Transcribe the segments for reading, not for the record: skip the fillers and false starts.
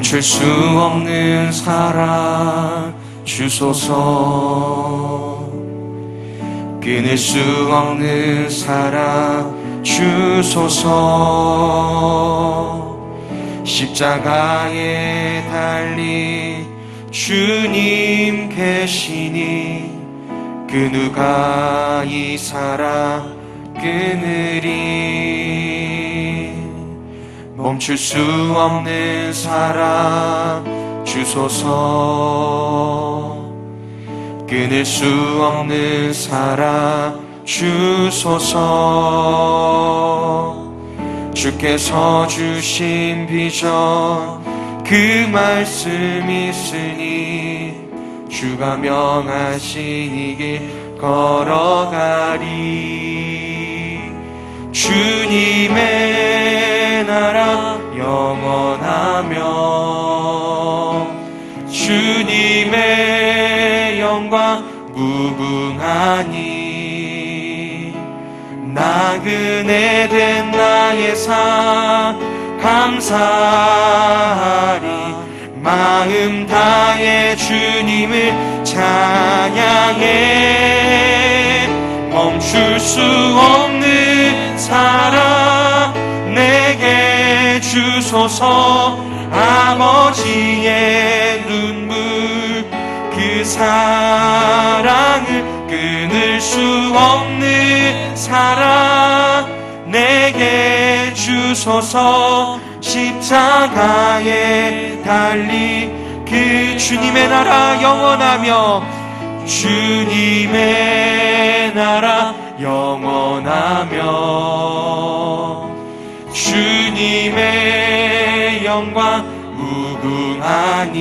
멈출 수 없는 사랑 주소서. 끊을 수 없는 사랑 주소서. 십자가에 달린 주님 계시니 그 누가 이 사랑 끊으리. 멈출 수 없는 사랑 주소서. 끊을 수 없는 사랑 주소서. 주께서 주신 비전 그 말씀 있으니 주가 명하신 이 길 걸어가리. 주님의 나라 영원하며 주님의 영광 무궁하니 나그네된 나의 삶 감사하리. 마음 다해 주님을 찬양해. 멈출 수 없는 사랑 내게 주소서. 아버지의 눈물 그 사랑을 끊을 수 없는 사랑 내게 주소서. 십자가에 달린 그 주님의 나라 영원하며 주님의 나라 영원하며 주님의 영광 무궁하니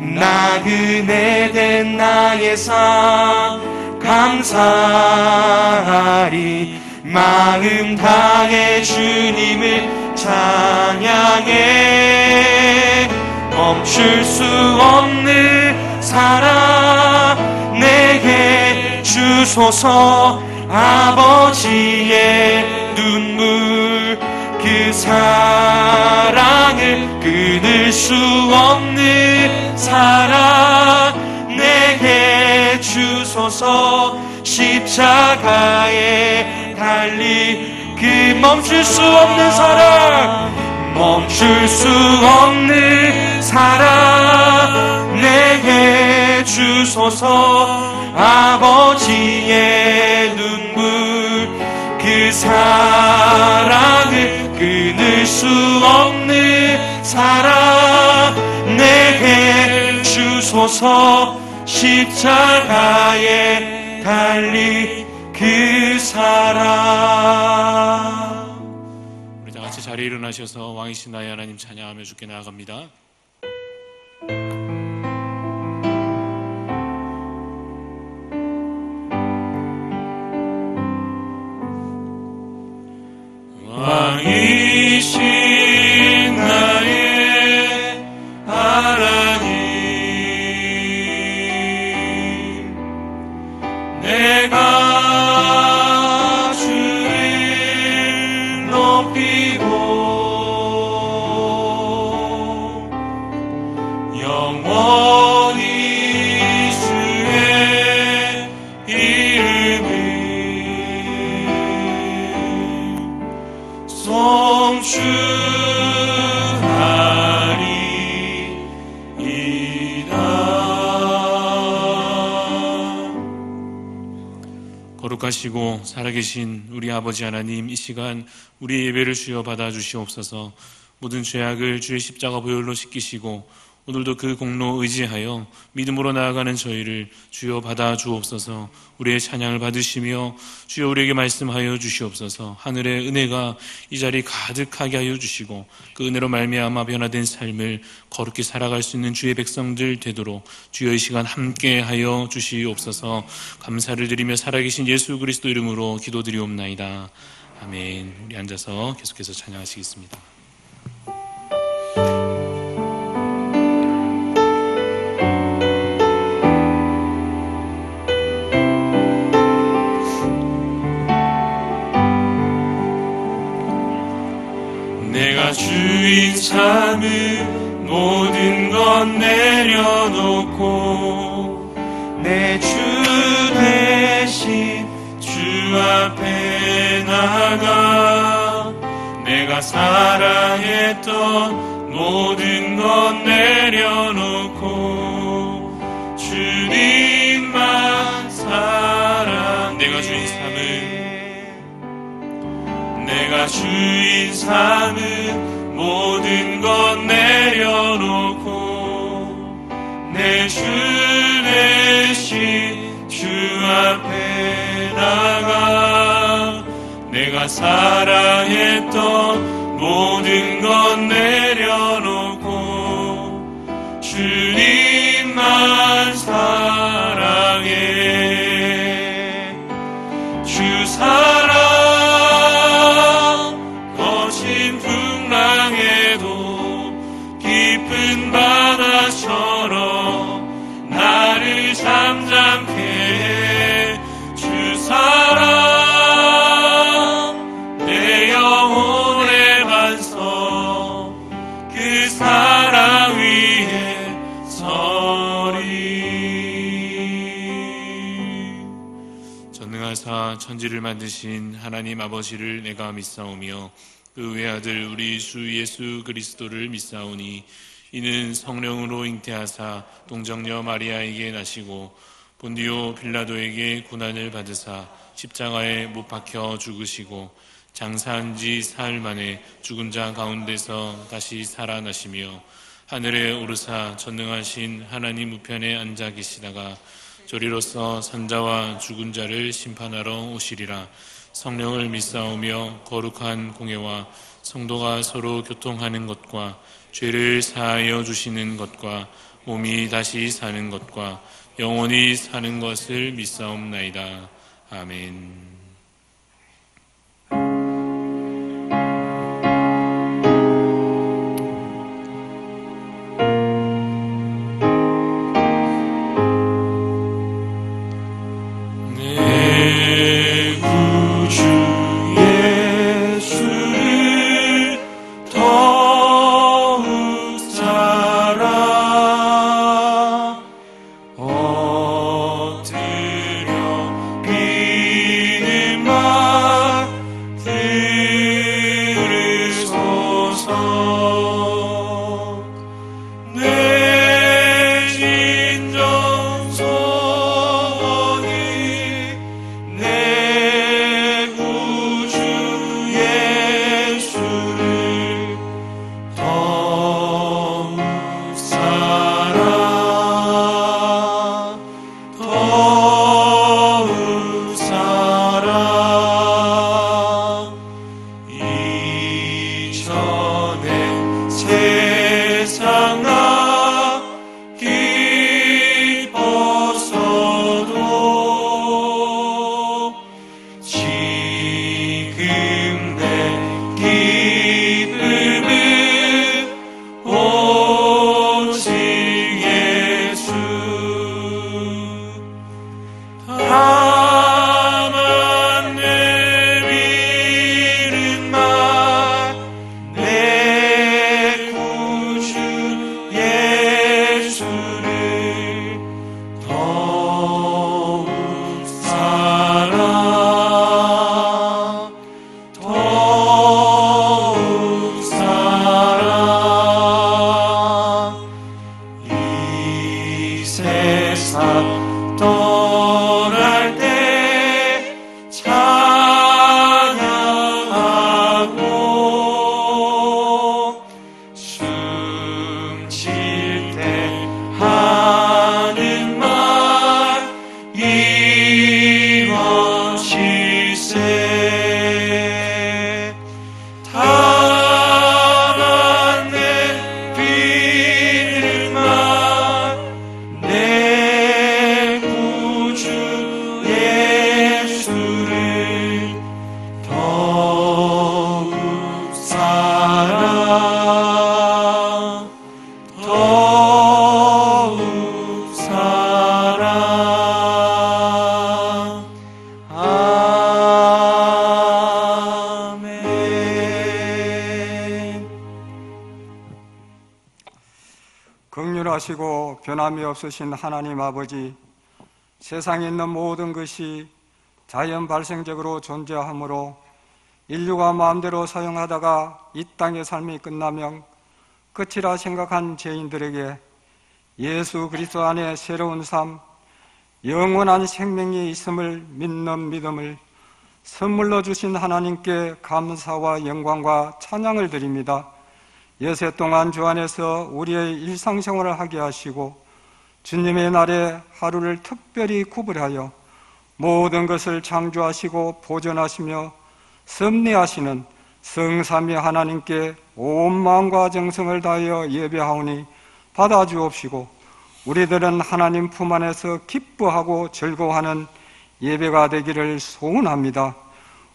나그네된 나의 삶 감사하리. 마음 다해 주님을 찬양해. 멈출 수 없는 사랑 내게 주소서. 아버지의 눈물 그 사랑을 끊을 수 없는 사랑 내게 주소서. 십자가에 달린 그 멈출 수 없는 사랑 멈출 수 없는 사랑 내게 주소서. 아버지의 눈물 그 사랑을 끊을 수 없는 사랑 내게 주소서. 십자가에 달린 그 사랑. 우리 다 같이 자리에 일어나셔서 왕이신 나의 하나님 찬양하며 주께 나아갑니다. 왕이신 나의 하나님 내가 주를 높이고 영원히 주의 이름을 송축하리이다. 거룩하시고 살아계신 우리 아버지 하나님, 이 시간 우리의 예배를 주여 받아주시옵소서. 모든 죄악을 주의 십자가 보혈로 씻기시고 오늘도 그 공로 의지하여 믿음으로 나아가는 저희를 주여 받아주옵소서. 우리의 찬양을 받으시며 주여 우리에게 말씀하여 주시옵소서. 하늘의 은혜가 이 자리 가득하게 하여 주시고 그 은혜로 말미암아 변화된 삶을 거룩히 살아갈 수 있는 주의 백성들 되도록 주여 이 시간 함께 하여 주시옵소서. 감사를 드리며 살아계신 예수 그리스도 이름으로 기도드리옵나이다. 아멘. 우리 앉아서 계속해서 찬양하시겠습니다. 내가 주의 삶은 모든 것 내려놓고 내 주 대신 주 앞에 나가 내가 사랑했던 모든 것 내려놓고 주님만 사랑 내가 주인 삼은 모든 것 내려놓고 내 주 대신 주 앞에 나가 내가 사랑했던 모든 것 내려놓고 주님만 사랑해. 주 사랑 거친 풍랑에도 깊은 바다처럼 나를 잠잠케 해. 주 사랑 내 영혼의 반석 그 사랑 위에 서리. 전능하사 천지를 만드신 하나님 아버지를 내가 믿사오며 그 외아들 우리 주 예수 그리스도를 믿사오니 이는 성령으로 잉태하사 동정녀 마리아에게 나시고 본디오 빌라도에게 고난을 받으사 십자가에 못 박혀 죽으시고 장사한 지 사흘 만에 죽은 자 가운데서 다시 살아나시며 하늘에 오르사 전능하신 하나님 우편에 앉아 계시다가 저리로서 산자와 죽은 자를 심판하러 오시리라. 성령을 믿사오며 거룩한 공예와 성도가 서로 교통하는 것과 죄를 사하여 주시는 것과 몸이 다시 사는 것과 영원히 사는 것을 믿사옵나이다. 아멘. 긍휼하시고 변함이 없으신 하나님 아버지, 세상에 있는 모든 것이 자연 발생적으로 존재하므로 인류가 마음대로 사용하다가 이 땅의 삶이 끝나면 끝이라 생각한 죄인들에게 예수 그리스도 안에 새로운 삶, 영원한 생명이 있음을 믿는 믿음을 선물로 주신 하나님께 감사와 영광과 찬양을 드립니다. 여세 동안 주 안에서 우리의 일상생활을 하게 하시고 주님의 날에 하루를 특별히 구별하여 모든 것을 창조하시고 보존하시며 섭리하시는 성삼위 하나님께 온 마음과 정성을 다하여 예배하오니 받아주옵시고 우리들은 하나님 품 안에서 기뻐하고 즐거워하는 예배가 되기를 소원합니다.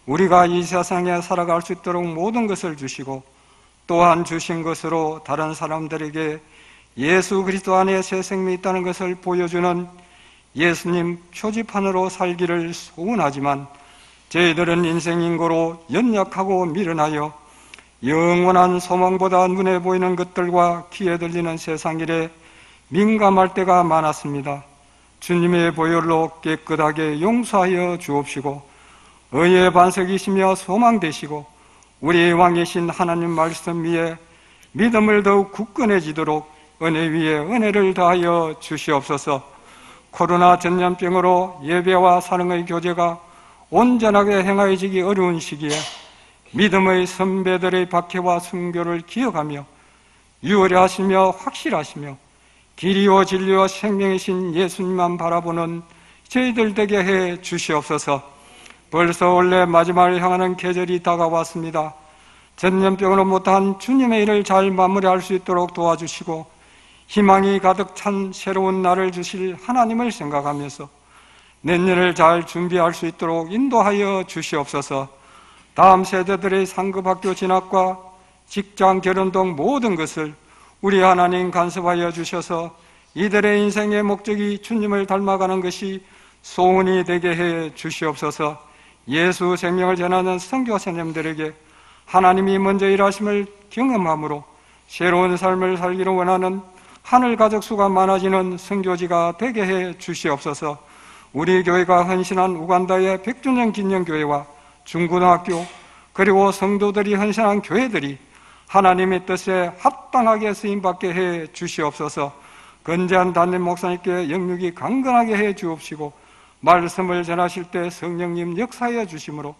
우리가 이 세상에 살아갈 수 있도록 모든 것을 주시고 또한 주신 것으로 다른 사람들에게 예수 그리스도 안에 새 생명이 있다는 것을 보여주는 예수님 표지판으로 살기를 소원하지만 저희들은 인생인고로 연약하고 미련하여 영원한 소망보다 눈에 보이는 것들과 귀에 들리는 세상 일에 민감할 때가 많았습니다. 주님의 보혈로 깨끗하게 용서하여 주옵시고 의의 반석이시며 소망 되시고 우리의 왕이신 하나님 말씀 위에 믿음을 더욱 굳건해지도록 은혜 위에 은혜를 다하여 주시옵소서. 코로나 전염병으로 예배와 사랑의 교제가 온전하게 행하여지기 어려운 시기에 믿음의 선배들의 박해와 순교를 기억하며 유월하시며 확실하시며 길이요 진리요 생명이신 예수님만 바라보는 저희들 되게 해 주시옵소서. 벌써 원래 마지막을 향하는 계절이 다가왔습니다. 전염병으로 못한 주님의 일을 잘 마무리할 수 있도록 도와주시고 희망이 가득 찬 새로운 날을 주실 하나님을 생각하면서 내년을 잘 준비할 수 있도록 인도하여 주시옵소서. 다음 세대들의 상급학교 진학과 직장, 결혼 등 모든 것을 우리 하나님 간섭하여 주셔서 이들의 인생의 목적이 주님을 닮아가는 것이 소원이 되게 해 주시옵소서. 예수 생명을 전하는 선교사님들에게 하나님이 먼저 일하심을 경험함으로 새로운 삶을 살기를 원하는 하늘 가족 수가 많아지는 선교지가 되게 해 주시옵소서. 우리 교회가 헌신한 우간다의 100주년 기념교회와 중고등학교 그리고 성도들이 헌신한 교회들이 하나님의 뜻에 합당하게 쓰임받게 해 주시옵소서. 건재한 담임 목사님께 영육이 강건하게 해 주옵시고 말씀을 전하실 때 성령님 역사해 주심으로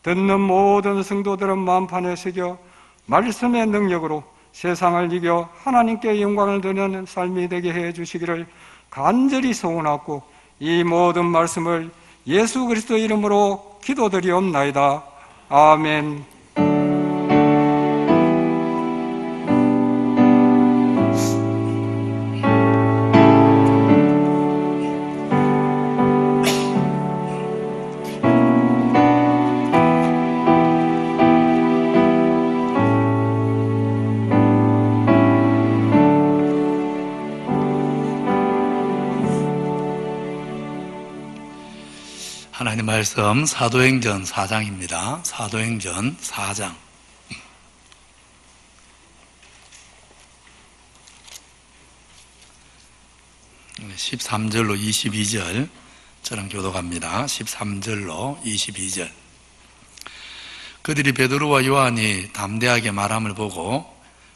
듣는 모든 성도들은 마음판에 새겨 말씀의 능력으로 세상을 이겨 하나님께 영광을 드리는 삶이 되게 해 주시기를 간절히 소원하고 이 모든 말씀을 예수 그리스도 이름으로 기도드리옵나이다. 아멘. 하나님 말씀 사도행전 4장입니다. 사도행전 4장 13절로 22절 저랑 교독합니다. 13절로 22절. 그들이 베드로와 요한이 담대하게 말함을 보고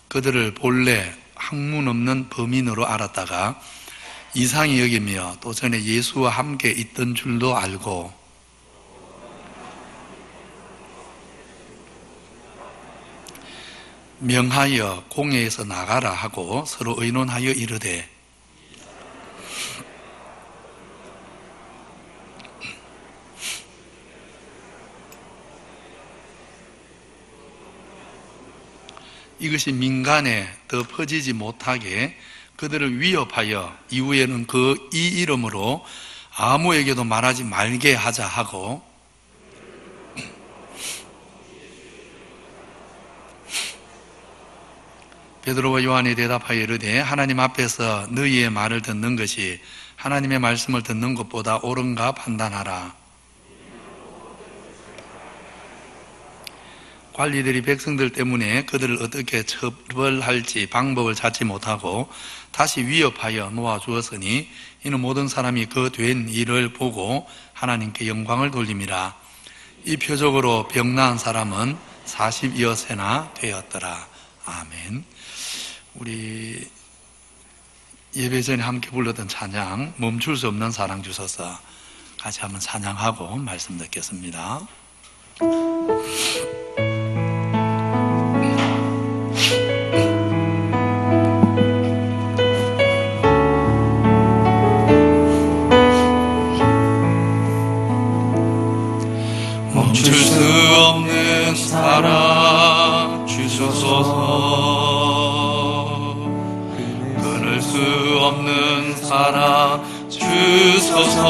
그들을 본래 학문 없는 범인으로 알았다가 이상히 여기며 또 전에 예수와 함께 있던 줄도 알고 명하여 공회에서 나가라 하고 서로 의논하여 이르되 이것이 민간에 더 퍼지지 못하게 그들을 위협하여 이후에는 이 이름으로 아무에게도 말하지 말게 하자 하고 베드로와 요한이 대답하여 이르되 하나님 앞에서 너희의 말을 듣는 것이 하나님의 말씀을 듣는 것보다 옳은가 판단하라. 관리들이 백성들 때문에 그들을 어떻게 처벌할지 방법을 찾지 못하고 다시 위협하여 놓아주었으니 이는 모든 사람이 그 된 일을 보고 하나님께 영광을 돌림이라. 이 표적으로 병나은 사람은 40여세나 되었더라. 아멘. 우리 예배 전에 함께 불렀던 찬양 멈출 수 없는 사랑 주셔서 같이 한번 찬양하고 말씀 듣겠습니다. 멈출 수 없는 사랑 주소서. 끊을 수 없는 사랑 주소서.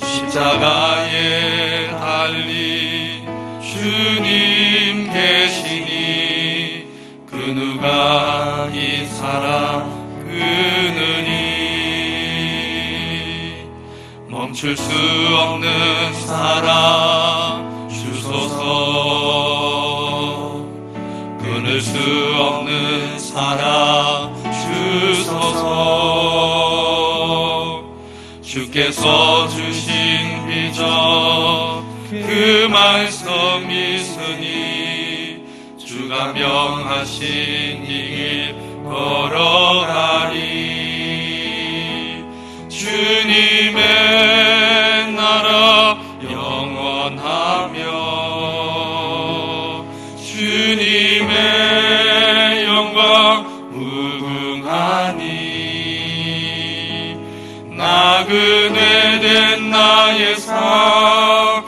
십자가에 달린 주님 계시니 그 누가 이 사랑 끊으니. 멈출 수 없는 사랑 주소서. 끊을 수 없는 사랑 주소서. 주께서 주신 비전 그 말씀 있으니 주가 명하신 이 길 걸어가리. 주님의 나라 영원하며 주님의 영광 무궁하니. 나그네된 나의 삶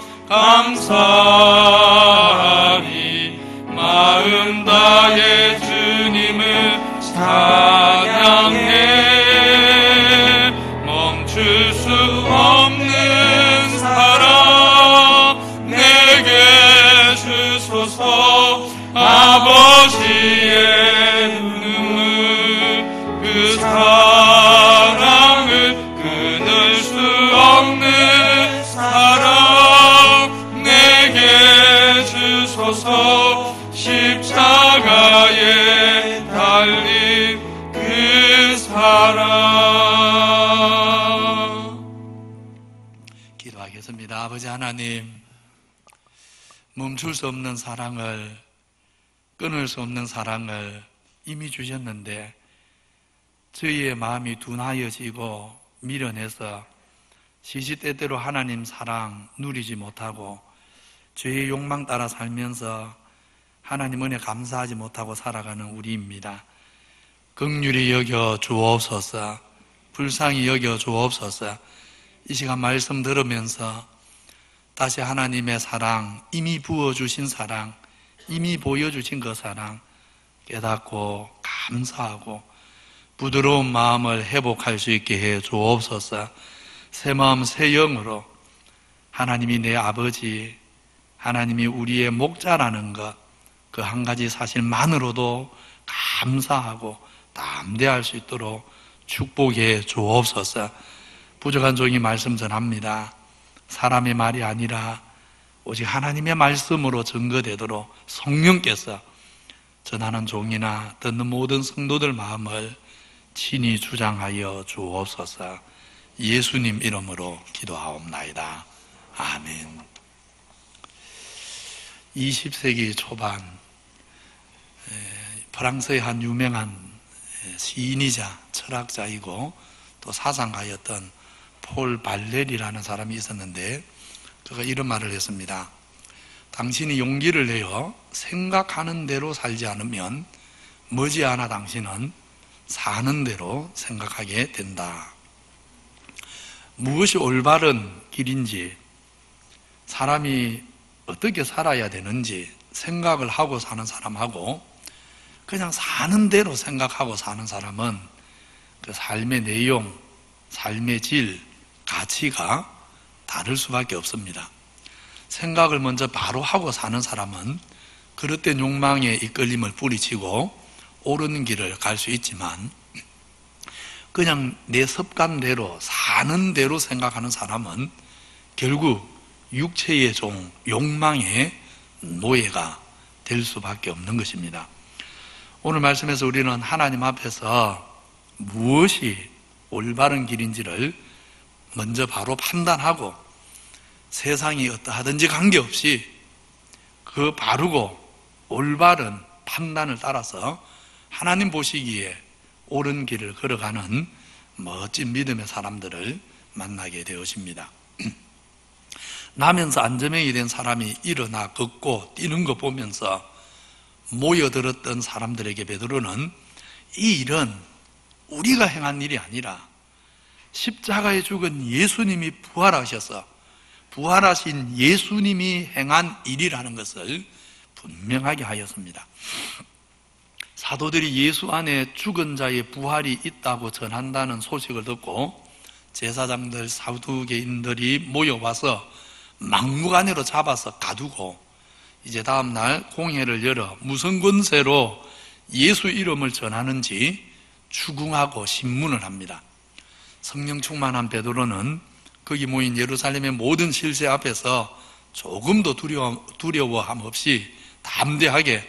감사하리. 마음 다해 주님을 찬양해. 멈출 수 없는 사랑 내게 주소서. 아버지의 눈물 그 사랑을 끊을 수 없는 사랑 내게 주소서. 십자가에 달린 그 사랑. 기도하겠습니다. 아버지 하나님, 멈출 수 없는 사랑을, 끊을 수 없는 사랑을 이미 주셨는데 저희의 마음이 둔하여지고 미련해서 시시때때로 하나님 사랑 누리지 못하고 죄의 욕망 따라 살면서 하나님 은혜 감사하지 못하고 살아가는 우리입니다. 긍휼히 여겨 주옵소서. 불쌍히 여겨 주옵소서. 이 시간 말씀 들으면서 다시 하나님의 사랑, 이미 부어주신 사랑, 이미 보여주신 그 사랑 깨닫고 감사하고 부드러운 마음을 회복할 수 있게 해 주옵소서. 새 마음 새 영으로 하나님이 내 아버지, 하나님이 우리의 목자라는 것, 그 한 가지 사실만으로도 감사하고 담대할 수 있도록 축복해 주옵소서. 부족한 종이 말씀 전합니다. 사람의 말이 아니라 오직 하나님의 말씀으로 증거되도록 성령께서 전하는 종이나 듣는 모든 성도들 마음을 친히 주장하여 주옵소서. 예수님 이름으로 기도하옵나이다. 아멘. 20세기 초반 프랑스의 한 유명한 시인이자 철학자이고 또 사상가였던 폴 발레리라는 사람이 있었는데 그가 이런 말을 했습니다. 당신이 용기를 내어 생각하는 대로 살지 않으면 머지않아 당신은 사는 대로 생각하게 된다. 무엇이 올바른 길인지, 사람이 어떻게 살아야 되는지 생각을 하고 사는 사람하고 그냥 사는 대로 생각하고 사는 사람은 그 삶의 내용, 삶의 질, 가치가 다를 수밖에 없습니다. 생각을 먼저 바로 하고 사는 사람은 그릇된 욕망에 이끌림을 뿌리치고 옳은 길을 갈 수 있지만 그냥 내 습관대로 사는 대로 생각하는 사람은 결국 육체의 종, 욕망의 노예가 될 수밖에 없는 것입니다. 오늘 말씀에서 우리는 하나님 앞에서 무엇이 올바른 길인지를 먼저 바로 판단하고 세상이 어떠하든지 관계없이 그 바르고 올바른 판단을 따라서 하나님 보시기에 옳은 길을 걸어가는 멋진 믿음의 사람들을 만나게 되었습니다. 나면서 안전병이 된 사람이 일어나 걷고 뛰는 거 보면서 모여들었던 사람들에게 베드로는 이 일은 우리가 행한 일이 아니라 십자가에 죽은 예수님이 부활하셔서 부활하신 예수님이 행한 일이라는 것을 분명하게 하였습니다. 사도들이 예수 안에 죽은 자의 부활이 있다고 전한다는 소식을 듣고 제사장들, 사두개인들이 모여와서 막무가내로 잡아서 가두고 이제 다음날 공회를 열어 무슨 권세로 예수 이름을 전하는지 추궁하고 신문을 합니다. 성령 충만한 베드로는 거기 모인 예루살렘의 모든 실세 앞에서 조금도 두려워함 없이 담대하게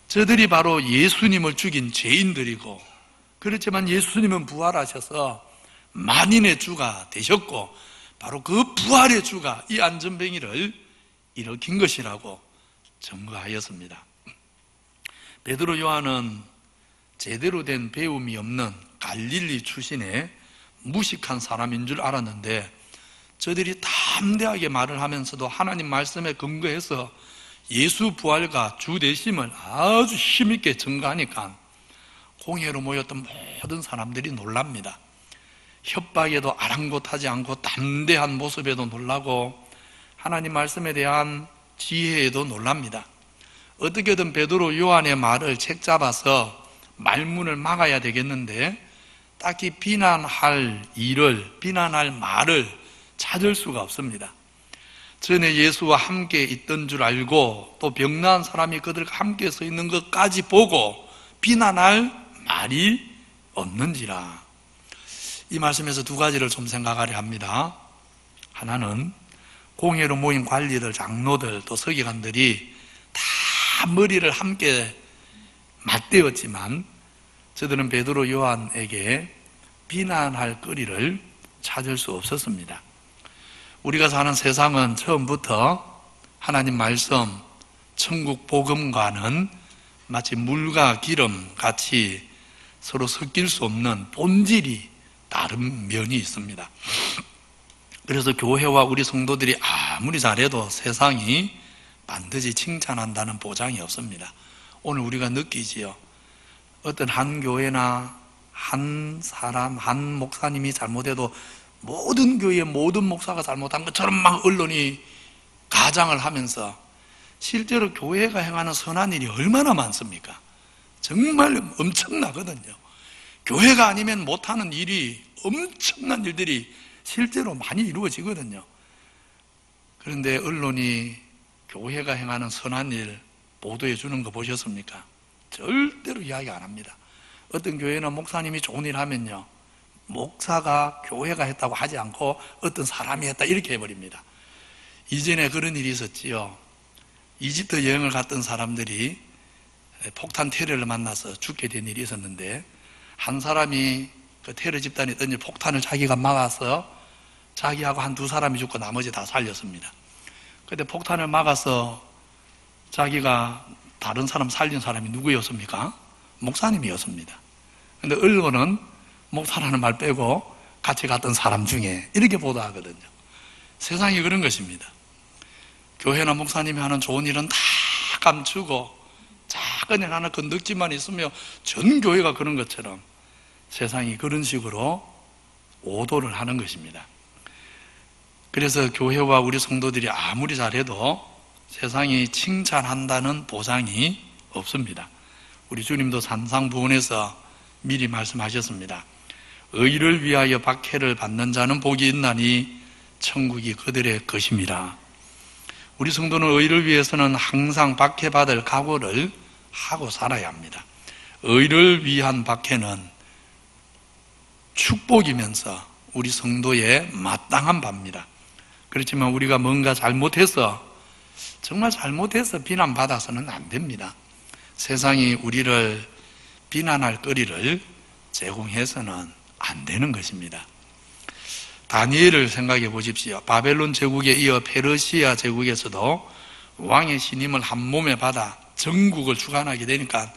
저들이 바로 예수님을 죽인 죄인들이고 그렇지만 예수님은 부활하셔서 만인의 주가 되셨고 바로 그 부활의 주가 이 안전뱅이를 일으킨 것이라고 증거하였습니다. 베드로 요한은 제대로 된 배움이 없는 갈릴리 출신의 무식한 사람인 줄 알았는데 저들이 담대하게 말을 하면서도 하나님 말씀에 근거해서 예수 부활과 주 되심을 아주 힘있게 증거하니까 공회로 모였던 모든 사람들이 놀랍니다. 협박에도 아랑곳하지 않고 담대한 모습에도 놀라고 하나님 말씀에 대한 지혜에도 놀랍니다. 어떻게든 베드로 요한의 말을 책잡아서 말문을 막아야 되겠는데 딱히 비난할 말을 찾을 수가 없습니다. 전에 예수와 함께 있던 줄 알고 또 병나은 사람이 그들과 함께 서 있는 것까지 보고 비난할 말이 없는지라. 이 말씀에서 두 가지를 좀 생각하려 합니다. 하나는 공회로 모인 관리들, 장로들, 또 서기관들이 다 머리를 함께 맞대었지만 저들은 베드로 요한에게 비난할 거리를 찾을 수 없었습니다. 우리가 사는 세상은 처음부터 하나님 말씀, 천국 복음과는 마치 물과 기름 같이 서로 섞일 수 없는 본질이 다른 면이 있습니다. 그래서 교회와 우리 성도들이 아무리 잘해도 세상이 반드시 칭찬한다는 보장이 없습니다. 오늘 우리가 느끼지요. 어떤 한 교회나 한 사람, 한 목사님이 잘못해도 모든 교회의 모든 목사가 잘못한 것처럼 막 언론이 가장을 하면서 실제로 교회가 행하는 선한 일이 얼마나 많습니까? 정말 엄청나거든요. 교회가 아니면 못하는 일이 엄청난 일들이 실제로 많이 이루어지거든요. 그런데 언론이 교회가 행하는 선한 일 보도해 주는 거 보셨습니까? 절대로 이야기 안 합니다. 어떤 교회는 목사님이 좋은 일 하면요, 목사가 교회가 했다고 하지 않고 어떤 사람이 했다 이렇게 해버립니다. 이전에 그런 일이 있었지요. 이집트 여행을 갔던 사람들이 폭탄 테러를 만나서 죽게 된 일이 있었는데 한 사람이 그 테러 집단이 던진 폭탄을 자기가 막아서 자기하고 한 두 사람이 죽고 나머지 다 살렸습니다. 그런데 폭탄을 막아서 자기가 다른 사람 살린 사람이 누구였습니까? 목사님이었습니다. 그런데 언론은 목사라는 말 빼고 같이 갔던 사람 중에 이렇게 보도하거든요. 세상이 그런 것입니다. 교회나 목사님이 하는 좋은 일은 다 감추고 작은 일 하나 건덕지만 있으며 전 교회가 그런 것처럼 세상이 그런 식으로 오도를 하는 것입니다. 그래서 교회와 우리 성도들이 아무리 잘해도 세상이 칭찬한다는 보장이 없습니다. 우리 주님도 산상부원에서 미리 말씀하셨습니다. 의를 위하여 박해를 받는 자는 복이 있나니 천국이 그들의 것임이라. 우리 성도는 의를 위해서는 항상 박해받을 각오를 하고 살아야 합니다. 의를 위한 박해는 축복이면서 우리 성도의 마땅한 바입니다. 그렇지만 우리가 뭔가 잘못해서, 정말 잘못해서 비난받아서는 안 됩니다. 세상이 우리를 비난할 거리를 제공해서는 안 되는 것입니다. 다니엘을 생각해 보십시오. 바벨론 제국에 이어 페르시아 제국에서도 왕의 신임을 한 몸에 받아 전국을 주관하게 되니까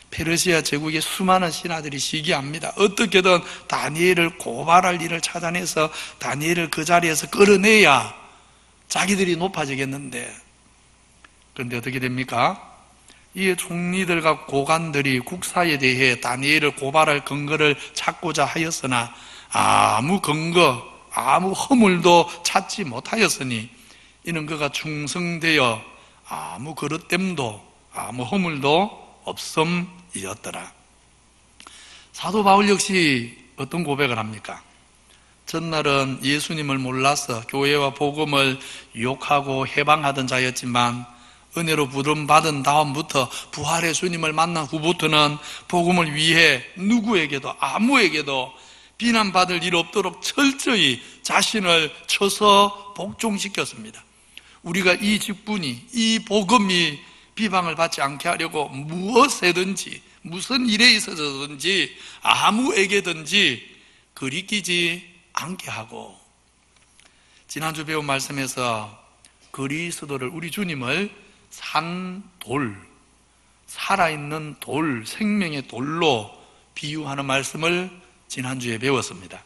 페르시아 제국의 수많은 신하들이 시기합니다. 어떻게든 다니엘을 고발할 일을 찾아내서 다니엘을 그 자리에서 끌어내야 자기들이 높아지겠는데, 그런데 어떻게 됩니까? 이에 총리들과 고관들이 국사에 대해 다니엘을 고발할 근거를 찾고자 하였으나 아무 근거, 아무 허물도 찾지 못하였으니 이는 그가 충성되어 아무 그릇됨도 아무 허물도 없음이었더라. 사도 바울 역시 어떤 고백을 합니까? 전날은 예수님을 몰라서 교회와 복음을 욕하고 해방하던 자였지만 은혜로 부름받은 다음부터 부활의 주님을 만난 후부터는 복음을 위해 누구에게도 아무에게도 비난받을 일 없도록 철저히 자신을 쳐서 복종시켰습니다. 우리가 이 직분이, 이 복음이 비방을 받지 않게 하려고 무엇에든지, 무슨 일에 있어서든지 아무에게든지 거리끼지 않게 하고, 지난주 배운 말씀에서 그리스도를, 우리 주님을 산 돌, 살아있는 돌, 생명의 돌로 비유하는 말씀을 지난주에 배웠습니다.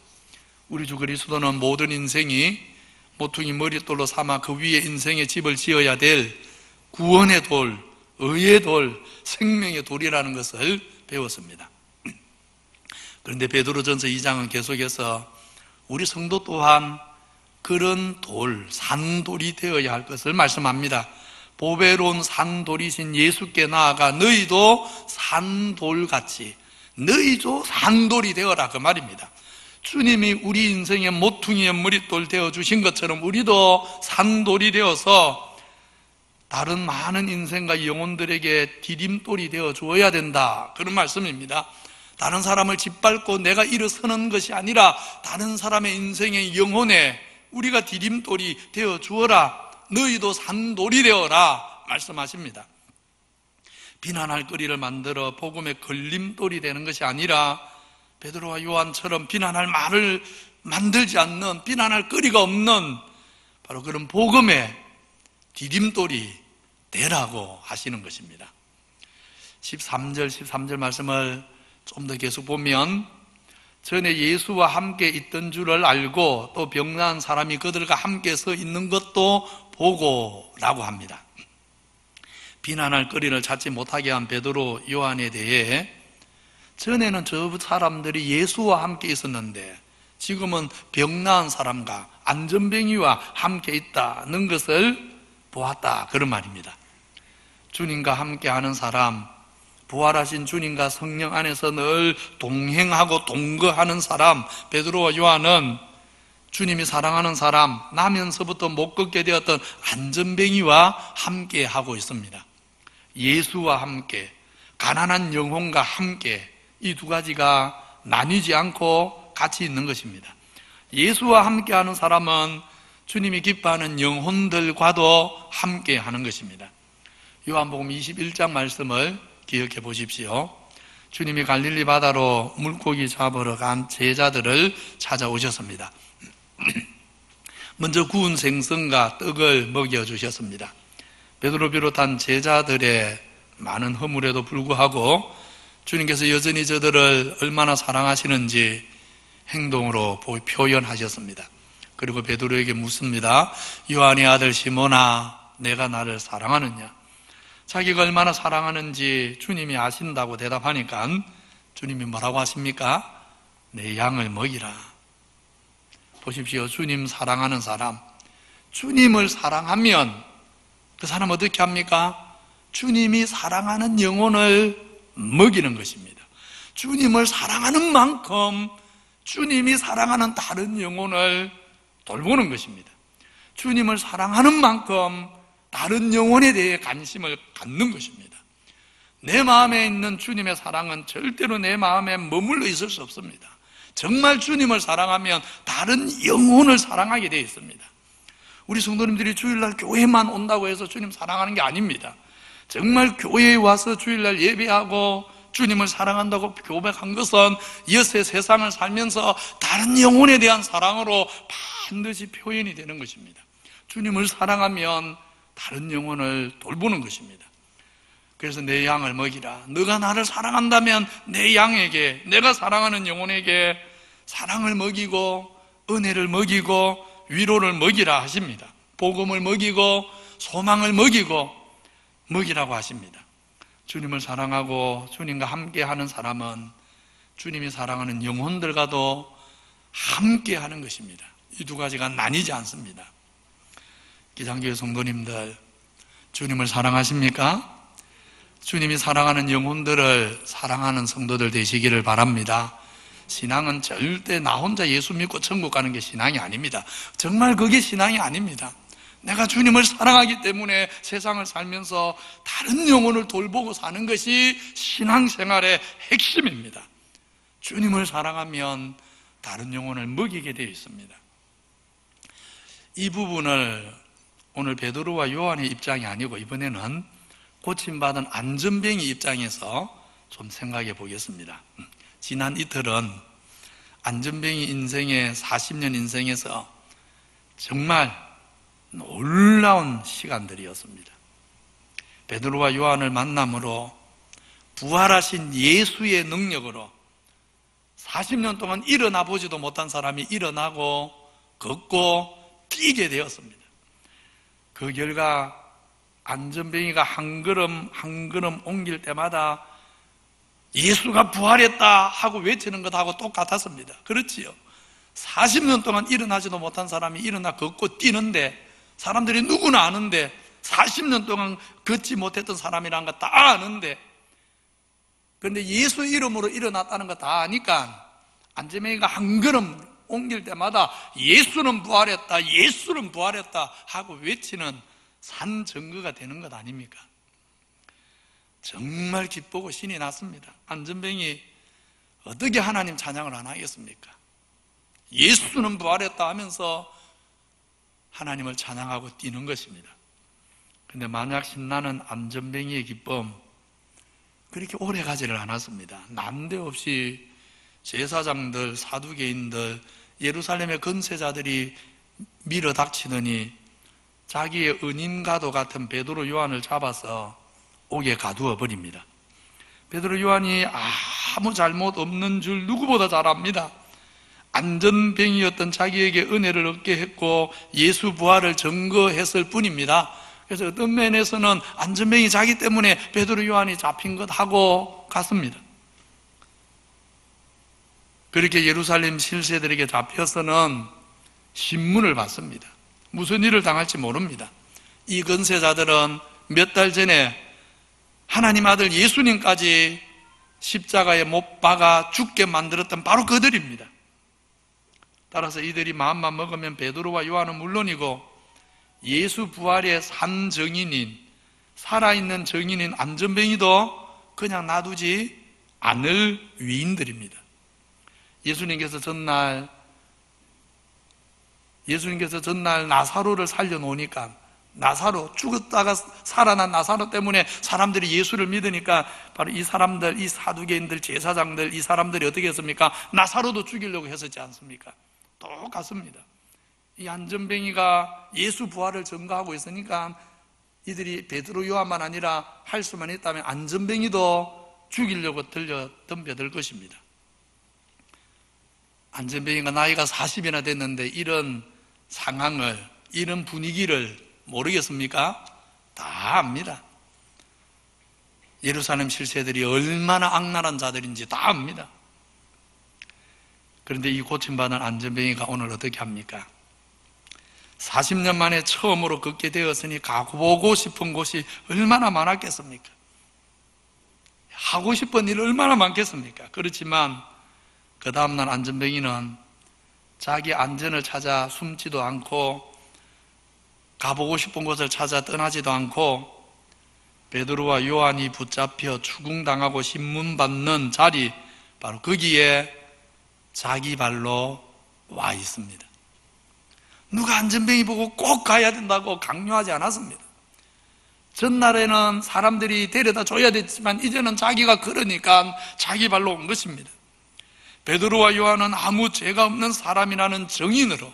우리 주 그리스도는 모든 인생이 모퉁이 머릿돌로 삼아 그 위에 인생의 집을 지어야 될 구원의 돌, 의의 돌, 생명의 돌이라는 것을 배웠습니다. 그런데 베드로전서 2장은 계속해서 우리 성도 또한 그런 돌, 산돌이 되어야 할 것을 말씀합니다. 보배로운 산돌이신 예수께 나아가 너희도 산돌같이, 너희도 산돌이 되어라, 그 말입니다. 주님이 우리 인생의 모퉁이의 머릿돌 되어주신 것처럼 우리도 산돌이 되어서 다른 많은 인생과 영혼들에게 디딤돌이 되어 주어야 된다, 그런 말씀입니다. 다른 사람을 짓밟고 내가 일어서는 것이 아니라 다른 사람의 인생의 영혼에 우리가 디딤돌이 되어 주어라, 너희도 산돌이 되어라 말씀하십니다. 비난할 거리를 만들어 복음의 걸림돌이 되는 것이 아니라 베드로와 요한처럼 비난할 말을 만들지 않는, 비난할 거리가 없는 바로 그런 복음의 디딤돌이 되라고 하시는 것입니다. 13절 말씀을 좀 더 계속 보면, 전에 예수와 함께 있던 줄을 알고 또 병난 사람이 그들과 함께 서 있는 것도 보고 라고 합니다. 비난할 거리를 찾지 못하게 한 베드로, 요한에 대해 전에는 저 사람들이 예수와 함께 있었는데 지금은 병난 사람과 안전병이와 함께 있다는 것을 보았다, 그런 말입니다. 주님과 함께 하는 사람, 부활하신 주님과 성령 안에서 늘 동행하고 동거하는 사람, 베드로와 요한은 주님이 사랑하는 사람, 나면서부터 못 걷게 되었던 안전뱅이와 함께 하고 있습니다. 예수와 함께, 가난한 영혼과 함께, 이 두 가지가 나뉘지 않고 같이 있는 것입니다. 예수와 함께 하는 사람은 주님이 기뻐하는 영혼들과도 함께 하는 것입니다. 요한복음 21장 말씀을 기억해 보십시오. 주님이 갈릴리 바다로 물고기 잡으러 간 제자들을 찾아오셨습니다. 먼저 구운 생선과 떡을 먹여주셨습니다. 베드로 비롯한 제자들의 많은 허물에도 불구하고 주님께서 여전히 저들을 얼마나 사랑하시는지 행동으로 표현하셨습니다. 그리고 베드로에게 묻습니다. 요한의 아들 시몬아, 내가 나를 사랑하느냐? 자기가 얼마나 사랑하는지 주님이 아신다고 대답하니까 주님이 뭐라고 하십니까? 내 양을 먹이라. 보십시오. 주님 사랑하는 사람, 주님을 사랑하면 그 사람 어떻게 합니까? 주님이 사랑하는 영혼을 먹이는 것입니다. 주님을 사랑하는 만큼 주님이 사랑하는 다른 영혼을 돌보는 것입니다. 주님을 사랑하는 만큼 다른 영혼에 대해 관심을 갖는 것입니다. 내 마음에 있는 주님의 사랑은 절대로 내 마음에 머물러 있을 수 없습니다. 정말 주님을 사랑하면 다른 영혼을 사랑하게 되어 있습니다. 우리 성도님들이 주일날 교회만 온다고 해서 주님 사랑하는 게 아닙니다. 정말 교회에 와서 주일날 예배하고 주님을 사랑한다고 고백한 것은 이어서 세상을 살면서 다른 영혼에 대한 사랑으로 반드시 표현이 되는 것입니다. 주님을 사랑하면 다른 영혼을 돌보는 것입니다. 그래서 내 양을 먹이라. 너가 나를 사랑한다면 내 양에게, 내가 사랑하는 영혼에게 사랑을 먹이고 은혜를 먹이고 위로를 먹이라 하십니다. 복음을 먹이고 소망을 먹이라고 하십니다. 주님을 사랑하고 주님과 함께하는 사람은 주님이 사랑하는 영혼들과도 함께하는 것입니다. 이 두 가지가 나뉘지 않습니다. 기장교회 성도님들, 주님을 사랑하십니까? 주님이 사랑하는 영혼들을 사랑하는 성도들 되시기를 바랍니다. 신앙은 절대 나 혼자 예수 믿고 천국 가는 게 신앙이 아닙니다. 정말 그게 신앙이 아닙니다. 내가 주님을 사랑하기 때문에 세상을 살면서 다른 영혼을 돌보고 사는 것이 신앙생활의 핵심입니다. 주님을 사랑하면 다른 영혼을 먹이게 되어 있습니다. 이 부분을 오늘 베드로와 요한의 입장이 아니고 이번에는 고침받은 안전뱅이 입장에서 좀 생각해 보겠습니다. 지난 이틀은 안전뱅이 인생의 40년 인생에서 정말 놀라운 시간들이었습니다. 베드로와 요한을 만남으로 부활하신 예수의 능력으로 40년 동안 일어나 보지도 못한 사람이 일어나고 걷고 뛰게 되었습니다. 그 결과 안전뱅이가 한 걸음 한 걸음 옮길 때마다 예수가 부활했다 하고 외치는 것하고 똑같았습니다. 그렇지요. 40년 동안 일어나지도 못한 사람이 일어나 걷고 뛰는데 사람들이 누구나 아는데 40년 동안 걷지 못했던 사람이라는 거 다 아는데 그런데 예수 이름으로 일어났다는 거 다 아니까 안전뱅이가 한 걸음 옮길 때마다 예수는 부활했다, 예수는 부활했다 하고 외치는 산 증거가 되는 것 아닙니까? 정말 기쁘고 신이 났습니다. 안전뱅이 어떻게 하나님 찬양을 안 하겠습니까? 예수는 부활했다 하면서 하나님을 찬양하고 뛰는 것입니다. 그런데 만약 신나는 안전뱅이의 기쁨 그렇게 오래 가지를 않았습니다. 난데없이 제사장들, 사두개인들, 예루살렘의 건세자들이 밀어닥치더니 자기의 은인과도 같은 베드로 요한을 잡아서 옥에 가두어 버립니다. 베드로 요한이 아무 잘못 없는 줄 누구보다 잘 압니다. 안전뱅이였던 자기에게 은혜를 얻게 했고 예수 부활을 증거했을 뿐입니다. 그래서 어떤 면에서는 안전뱅이 자기 때문에 베드로 요한이 잡힌 것 하고 갔습니다. 그렇게 예루살렘 실세들에게 잡혀서는 신문을 받습니다. 무슨 일을 당할지 모릅니다. 이 건세자들은 몇 달 전에 하나님 아들 예수님까지 십자가에 못 박아 죽게 만들었던 바로 그들입니다. 따라서 이들이 마음만 먹으면 베드로와 요한은 물론이고 예수 부활의 산 증인인, 살아있는 증인인 안전뱅이도 그냥 놔두지 않을 위인들입니다. 예수님께서 전날 나사로를 살려놓으니까 나사로, 죽었다가 살아난 나사로 때문에 사람들이 예수를 믿으니까 바로 이 사람들, 이 사두개인들, 제사장들, 이 사람들이 어떻게 했습니까? 나사로도 죽이려고 했었지 않습니까? 똑같습니다. 이 안전뱅이가 예수 부활을 증거하고 있으니까 이들이 베드로 요한만 아니라 할 수만 있다면 안전뱅이도 죽이려고 덤벼들 것입니다. 안전뱅이가 나이가 40이나 됐는데 이런 상황을, 이런 분위기를 모르겠습니까? 다 압니다. 예루살렘 실세들이 얼마나 악랄한 자들인지 다 압니다. 그런데 이 고침받은 안전뱅이가 오늘 어떻게 합니까? 40년 만에 처음으로 걷게 되었으니 가보고 싶은 곳이 얼마나 많았겠습니까? 하고 싶은 일 얼마나 많겠습니까? 그렇지만 그 다음날 안전뱅이는 자기 안전을 찾아 숨지도 않고 가보고 싶은 곳을 찾아 떠나지도 않고 베드로와 요한이 붙잡혀 추궁당하고 신문받는 자리, 바로 거기에 자기 발로 와 있습니다. 누가 안전뱅이 보고 꼭 가야 된다고 강요하지 않았습니다. 전날에는 사람들이 데려다 줘야 됐지만 이제는 자기가 걸으니까 자기 발로 온 것입니다. 베드로와 요한은 아무 죄가 없는 사람이라는 정인으로,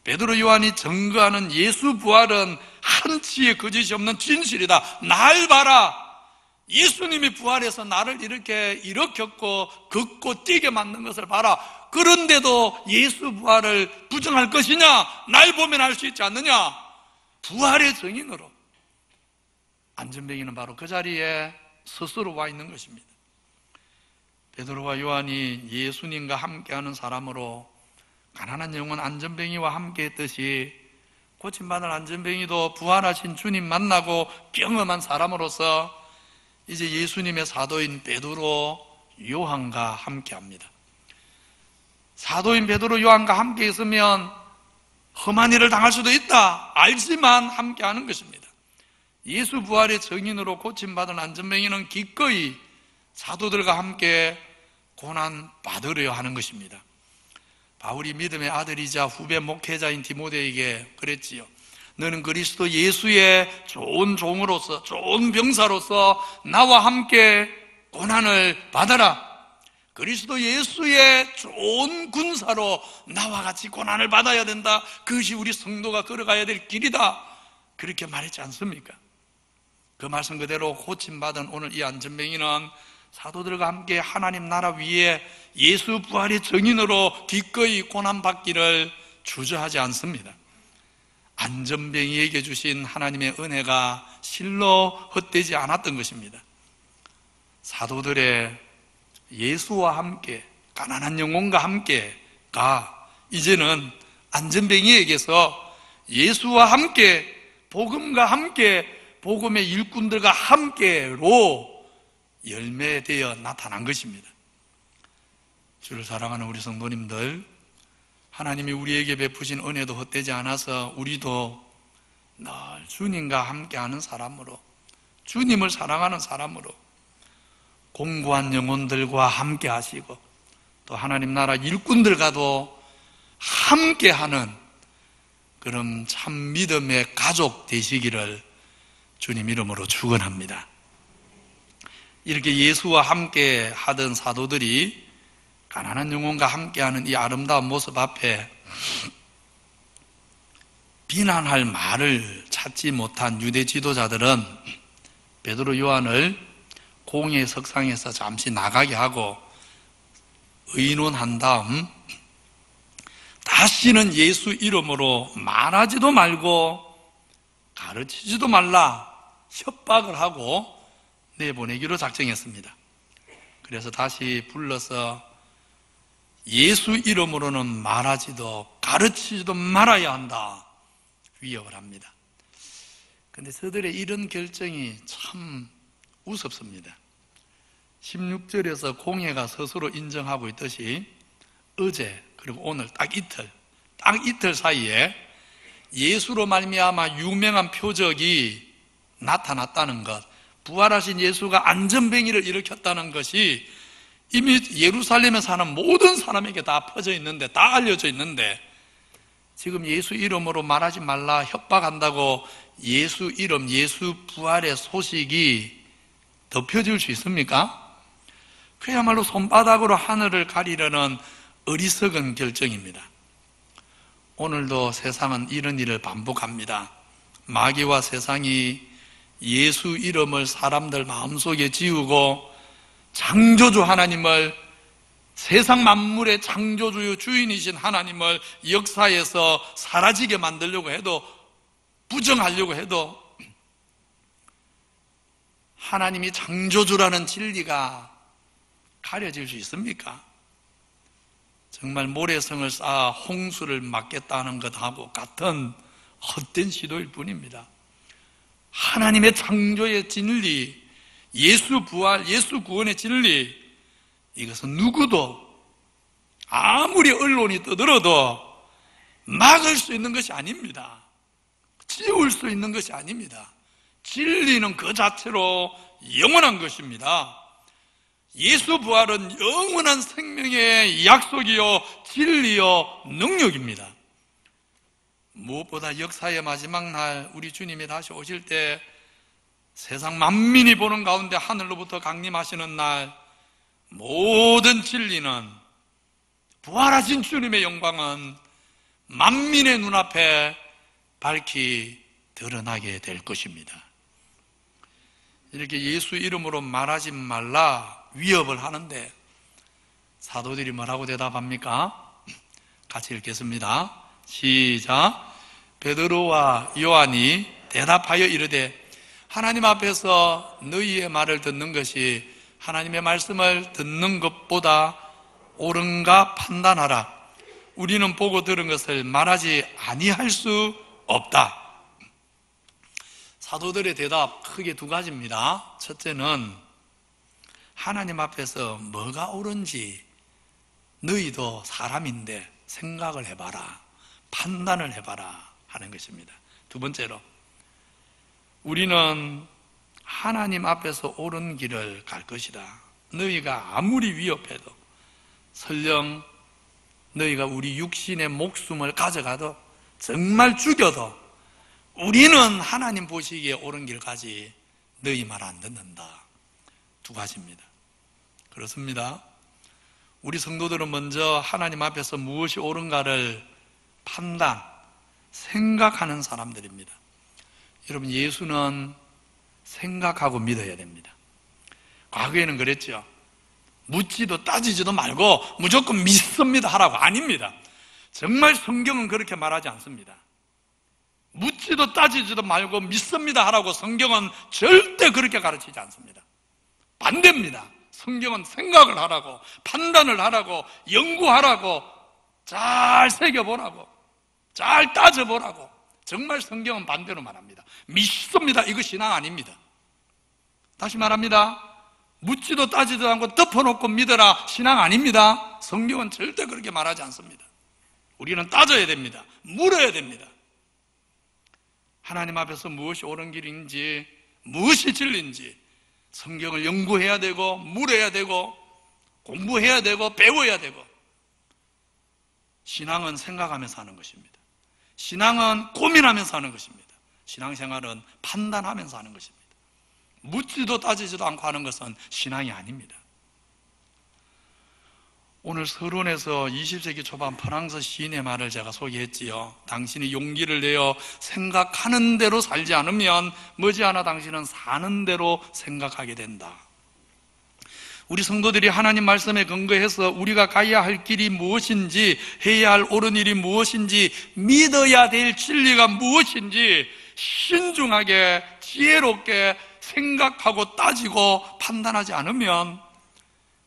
베드로 요한이 증거하는 예수 부활은 한치의 거짓이 없는 진실이다. 날 봐라, 예수님이 부활해서 나를 이렇게 일으켰고 걷고 뛰게 만든 것을 봐라. 그런데도 예수 부활을 부정할 것이냐? 날 보면 알 수 있지 않느냐? 부활의 증인으로 안전뱅이는 바로 그 자리에 스스로 와 있는 것입니다. 베드로와 요한이 예수님과 함께하는 사람으로 가난한 영혼 안전뱅이와 함께했듯이 고침받은 안전뱅이도 부활하신 주님 만나고 경험한 사람으로서 이제 예수님의 사도인 베드로, 요한과 함께합니다. 사도인 베드로, 요한과 함께 있으면 험한 일을 당할 수도 있다 알지만 함께하는 것입니다. 예수 부활의 증인으로 고침받은 안전뱅이는 기꺼이 사도들과 함께 고난 받으려 하는 것입니다. 바울이 믿음의 아들이자 후배 목회자인 디모데에게 그랬지요. 너는 그리스도 예수의 좋은 종으로서, 좋은 병사로서 나와 함께 고난을 받아라. 그리스도 예수의 좋은 군사로 나와 같이 고난을 받아야 된다. 그것이 우리 성도가 걸어가야 될 길이다. 그렇게 말했지 않습니까? 그 말씀 그대로 고침받은 오늘 이 안전뱅이는 사도들과 함께 하나님 나라 위에 예수 부활의 증인으로 기꺼이 고난받기를 주저하지 않습니다. 안전뱅이에게 주신 하나님의 은혜가 실로 헛되지 않았던 것입니다. 사도들의 예수와 함께, 가난한 영혼과 함께가 이제는 안전뱅이에게서 예수와 함께, 복음과 함께, 복음의 일꾼들과 함께로 열매되어 나타난 것입니다. 주를 사랑하는 우리 성도님들, 하나님이 우리에게 베푸신 은혜도 헛되지 않아서 우리도 늘 주님과 함께하는 사람으로, 주님을 사랑하는 사람으로 공고한 영혼들과 함께 하시고 또 하나님 나라 일꾼들과도 함께하는 그런 참 믿음의 가족 되시기를 주님 이름으로 축원합니다. 이렇게 예수와 함께 하던 사도들이 가난한 영혼과 함께하는 이 아름다운 모습 앞에 비난할 말을 찾지 못한 유대 지도자들은 베드로 요한을 공의 석상에서 잠시 나가게 하고 의논한 다음 다시는 예수 이름으로 말하지도 말고 가르치지도 말라 협박을 하고 내보내기로 작정했습니다. 그래서 다시 불러서 예수 이름으로는 말하지도 가르치지도 말아야 한다 위협을 합니다. 그런데 저들의 이런 결정이 참 우습습니다. 16절에서 공회가 스스로 인정하고 있듯이 어제 그리고 오늘 딱 이틀 사이에 예수로 말미암아 유명한 표적이 나타났다는 것, 부활하신 예수가 안전뱅이를 일으켰다는 것이 이미 예루살렘에 사는 모든 사람에게 다 퍼져 있는데, 다 알려져 있는데 지금 예수 이름으로 말하지 말라 협박한다고 예수 이름, 예수 부활의 소식이 덮여질 수 있습니까? 그야말로 손바닥으로 하늘을 가리려는 어리석은 결정입니다. 오늘도 세상은 이런 일을 반복합니다. 마귀와 세상이 예수 이름을 사람들 마음속에 지우고 창조주 하나님을, 세상 만물의 창조주요 주인이신 하나님을 역사에서 사라지게 만들려고 해도, 부정하려고 해도 하나님이 창조주라는 진리가 가려질 수 있습니까? 정말 모래성을 쌓아 홍수를 막겠다는 것하고 같은 헛된 시도일 뿐입니다. 하나님의 창조의 진리, 예수 부활, 예수 구원의 진리, 이것은 누구도 아무리 언론이 떠들어도 막을 수 있는 것이 아닙니다. 지울 수 있는 것이 아닙니다. 진리는 그 자체로 영원한 것입니다. 예수 부활은 영원한 생명의 약속이요 진리요 능력입니다. 무엇보다 역사의 마지막 날 우리 주님이 다시 오실 때 세상 만민이 보는 가운데 하늘로부터 강림하시는 날 모든 진리는, 부활하신 주님의 영광은 만민의 눈앞에 밝히 드러나게 될 것입니다. 이렇게 예수 이름으로 말하지 말라 위협을 하는데 사도들이 뭐라고 대답합니까? 같이 읽겠습니다. 시작. 베드로와 요한이 대답하여 이르되 하나님 앞에서 너희의 말을 듣는 것이 하나님의 말씀을 듣는 것보다 옳은가 판단하라. 우리는 보고 들은 것을 말하지 아니할 수 없다. 사도들의 대답 크게 두 가지입니다. 첫째는 하나님 앞에서 뭐가 옳은지 너희도 사람인데 생각을 해봐라, 판단을 해봐라 하는 것입니다. 두 번째로 우리는 하나님 앞에서 옳은 길을 갈 것이다. 너희가 아무리 위협해도, 설령 너희가 우리 육신의 목숨을 가져가도, 정말 죽여도 우리는 하나님 보시기에 옳은 길 가지 너희 말 안 듣는다. 두 가지입니다. 그렇습니다. 우리 성도들은 먼저 하나님 앞에서 무엇이 옳은가를 판단, 생각하는 사람들입니다. 여러분, 예수는 생각하고 믿어야 됩니다. 과거에는 그랬죠. 묻지도 따지지도 말고 무조건 믿습니다 하라고. 아닙니다. 정말 성경은 그렇게 말하지 않습니다. 묻지도 따지지도 말고 믿습니다 하라고 성경은 절대 그렇게 가르치지 않습니다. 반대입니다. 성경은 생각을 하라고, 판단을 하라고, 연구하라고, 잘 새겨보라고, 잘 따져보라고. 정말 성경은 반대로 말합니다. 믿습니다, 이거 신앙 아닙니다. 다시 말합니다. 묻지도 따지도 않고 덮어놓고 믿어라, 신앙 아닙니다. 성경은 절대 그렇게 말하지 않습니다. 우리는 따져야 됩니다. 물어야 됩니다. 하나님 앞에서 무엇이 옳은 길인지, 무엇이 진리인지 성경을 연구해야 되고, 물어야 되고, 공부해야 되고, 배워야 되고. 신앙은 생각하면서 하는 것입니다. 신앙은 고민하면서 하는 것입니다. 신앙생활은 판단하면서 하는 것입니다. 묻지도 따지지도 않고 하는 것은 신앙이 아닙니다. 오늘 서론에서 20세기 초반 프랑스 시인의 말을 제가 소개했지요. 당신이 용기를 내어 생각하는 대로 살지 않으면 머지않아 당신은 사는 대로 생각하게 된다. 우리 성도들이 하나님 말씀에 근거해서 우리가 가야 할 길이 무엇인지, 해야 할 옳은 일이 무엇인지, 믿어야 될 진리가 무엇인지 신중하게 지혜롭게 생각하고 따지고 판단하지 않으면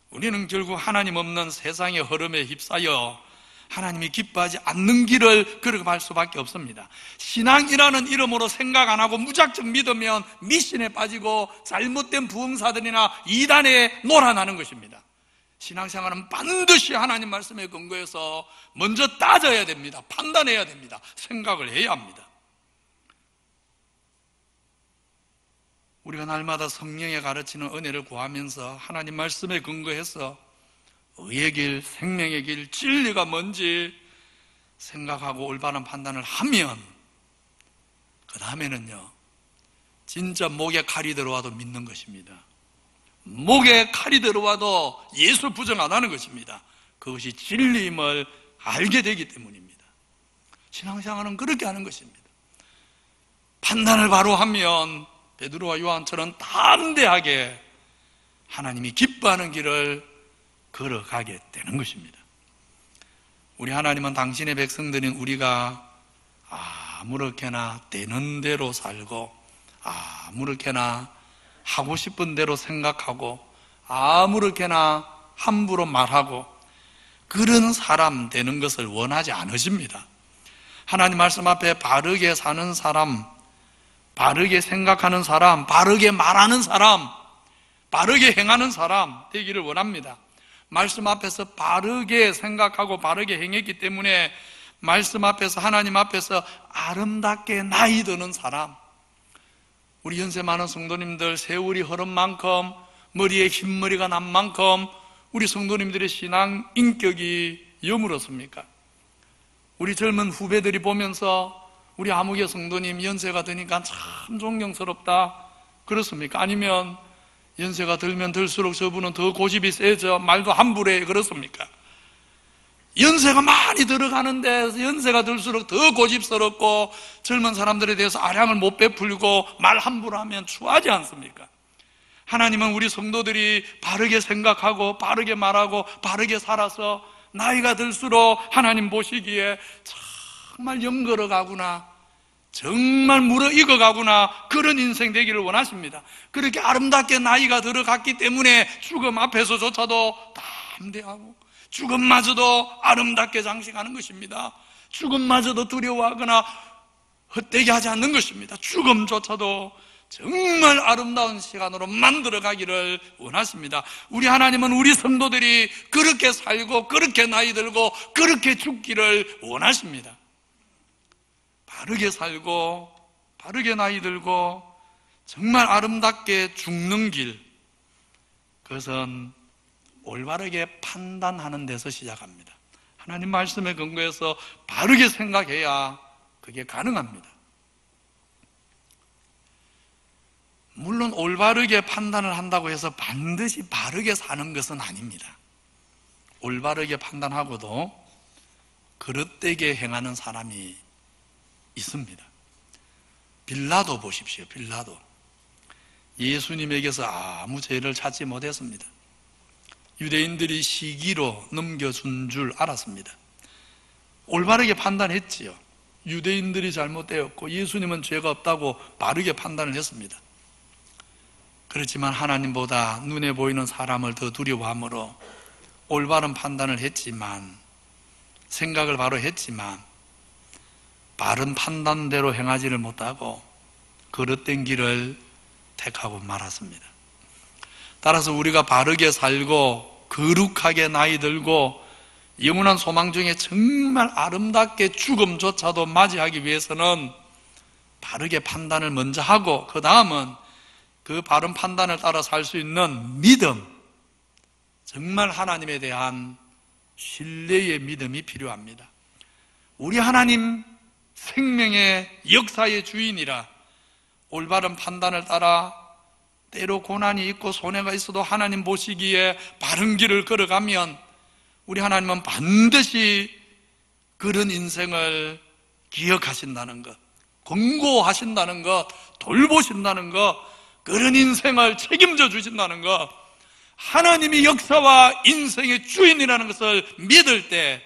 우리는 결국 하나님 없는 세상의 흐름에 휩싸여 하나님이 기뻐하지 않는 길을 걸어갈 수밖에 없습니다. 신앙이라는 이름으로 생각 안 하고 무작정 믿으면 미신에 빠지고 잘못된 부흥사들이나 이단에 놀아나는 것입니다. 신앙생활은 반드시 하나님 말씀에 근거해서 먼저 따져야 됩니다. 판단해야 됩니다. 생각을 해야 합니다. 우리가 날마다 성령의 가르치는 은혜를 구하면서 하나님 말씀에 근거해서 의의 길, 생명의 길, 진리가 뭔지 생각하고 올바른 판단을 하면 그 다음에는요, 진짜 목에 칼이 들어와도 믿는 것입니다. 목에 칼이 들어와도 예수 부정 안 하는 것입니다. 그것이 진리임을 알게 되기 때문입니다. 신앙생활은 그렇게 하는 것입니다. 판단을 바로 하면 베드로와 요한처럼 담대하게 하나님이 기뻐하는 길을 걸어가게 되는 것입니다. 우리 하나님은 당신의 백성들인 우리가 아무렇게나 되는 대로 살고, 아무렇게나 하고 싶은 대로 생각하고, 아무렇게나 함부로 말하고 그런 사람 되는 것을 원하지 않으십니다. 하나님 말씀 앞에 바르게 사는 사람, 바르게 생각하는 사람, 바르게 말하는 사람, 바르게 행하는 사람 되기를 원합니다. 말씀 앞에서 바르게 생각하고 바르게 행했기 때문에 말씀 앞에서, 하나님 앞에서 아름답게 나이 드는 사람. 우리 연세 많은 성도님들, 세월이 흐른 만큼, 머리에 흰머리가 난 만큼 우리 성도님들의 신앙 인격이 여물었습니까? 우리 젊은 후배들이 보면서 우리 아무개 성도님 연세가 드니까 참 존경스럽다, 그렇습니까? 아니면 연세가 들면 들수록 저분은 더 고집이 세져 말도 함부로 해, 그렇습니까? 연세가 많이 들어가는데 연세가 들수록 더 고집스럽고 젊은 사람들에 대해서 아량을 못 베풀고 말 함부로 하면 추하지 않습니까? 하나님은 우리 성도들이 바르게 생각하고 바르게 말하고 바르게 살아서 나이가 들수록 하나님 보시기에 정말 영걸어가구나, 정말 무르익어가구나, 그런 인생 되기를 원하십니다. 그렇게 아름답게 나이가 들어갔기 때문에 죽음 앞에서조차도 담대하고 죽음마저도 아름답게 장식하는 것입니다. 죽음마저도 두려워하거나 헛되게 하지 않는 것입니다. 죽음조차도 정말 아름다운 시간으로 만들어가기를 원하십니다. 우리 하나님은 우리 성도들이 그렇게 살고 그렇게 나이 들고 그렇게 죽기를 원하십니다. 바르게 살고 바르게 나이 들고 정말 아름답게 죽는 길, 그것은 올바르게 판단하는 데서 시작합니다. 하나님 말씀에 근거해서 바르게 생각해야 그게 가능합니다. 물론 올바르게 판단을 한다고 해서 반드시 바르게 사는 것은 아닙니다. 올바르게 판단하고도 그릇되게 행하는 사람이 있습니다. 빌라도 보십시오. 빌라도 예수님에게서 아무 죄를 찾지 못했습니다. 유대인들이 시기로 넘겨준 줄 알았습니다. 올바르게 판단했지요. 유대인들이 잘못되었고 예수님은 죄가 없다고 바르게 판단을 했습니다. 그렇지만 하나님보다 눈에 보이는 사람을 더 두려워함으로 올바른 판단을 했지만, 생각을 바로 했지만 바른 판단대로 행하지를 못하고 그릇된 길을 택하고 말았습니다. 따라서 우리가 바르게 살고 거룩하게 나이 들고 영원한 소망 중에 정말 아름답게 죽음조차도 맞이하기 위해서는 바르게 판단을 먼저 하고 그 다음은 그 바른 판단을 따라 살 수 있는 믿음, 정말 하나님에 대한 신뢰의 믿음이 필요합니다. 우리 하나님 생명의 역사의 주인이라 올바른 판단을 따라 때로 고난이 있고 손해가 있어도 하나님 보시기에 바른 길을 걸어가면 우리 하나님은 반드시 그런 인생을 기억하신다는 것, 권고하신다는 것, 돌보신다는 것, 그런 인생을 책임져 주신다는 것, 하나님이 역사와 인생의 주인이라는 것을 믿을 때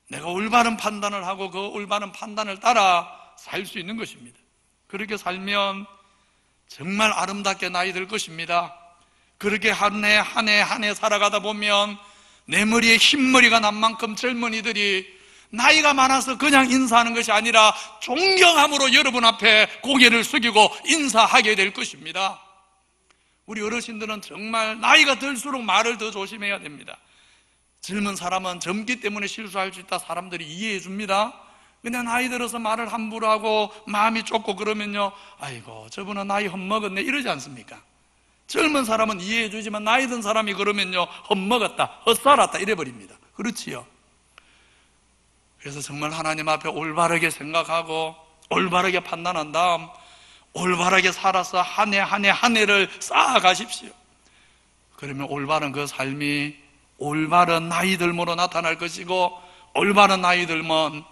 내가 올바른 판단을 하고 그 올바른 판단을 따라 살 수 있는 것입니다. 그렇게 살면 정말 아름답게 나이 들 것입니다. 그렇게 한 해 한 해 한 해 살아가다 보면 내 머리에 흰머리가 난 만큼 젊은이들이 나이가 많아서 그냥 인사하는 것이 아니라 존경함으로 여러분 앞에 고개를 숙이고 인사하게 될 것입니다. 우리 어르신들은 정말 나이가 들수록 말을 더 조심해야 됩니다. 젊은 사람은 젊기 때문에 실수할 수 있다 사람들이 이해해 줍니다. 그냥 나이 들어서 말을 함부로 하고 마음이 좁고 그러면요, 아이고 저분은 나이 헛먹었네 이러지 않습니까? 젊은 사람은 이해해 주지만 나이 든 사람이 그러면요, 헛먹었다, 헛살았다 이래버립니다. 그렇지요? 그래서 정말 하나님 앞에 올바르게 생각하고 올바르게 판단한 다음 올바르게 살아서 한 해 한 해 한 해를 쌓아가십시오. 그러면 올바른 그 삶이 올바른 나이 들므로 나타날 것이고, 올바른 나이 들면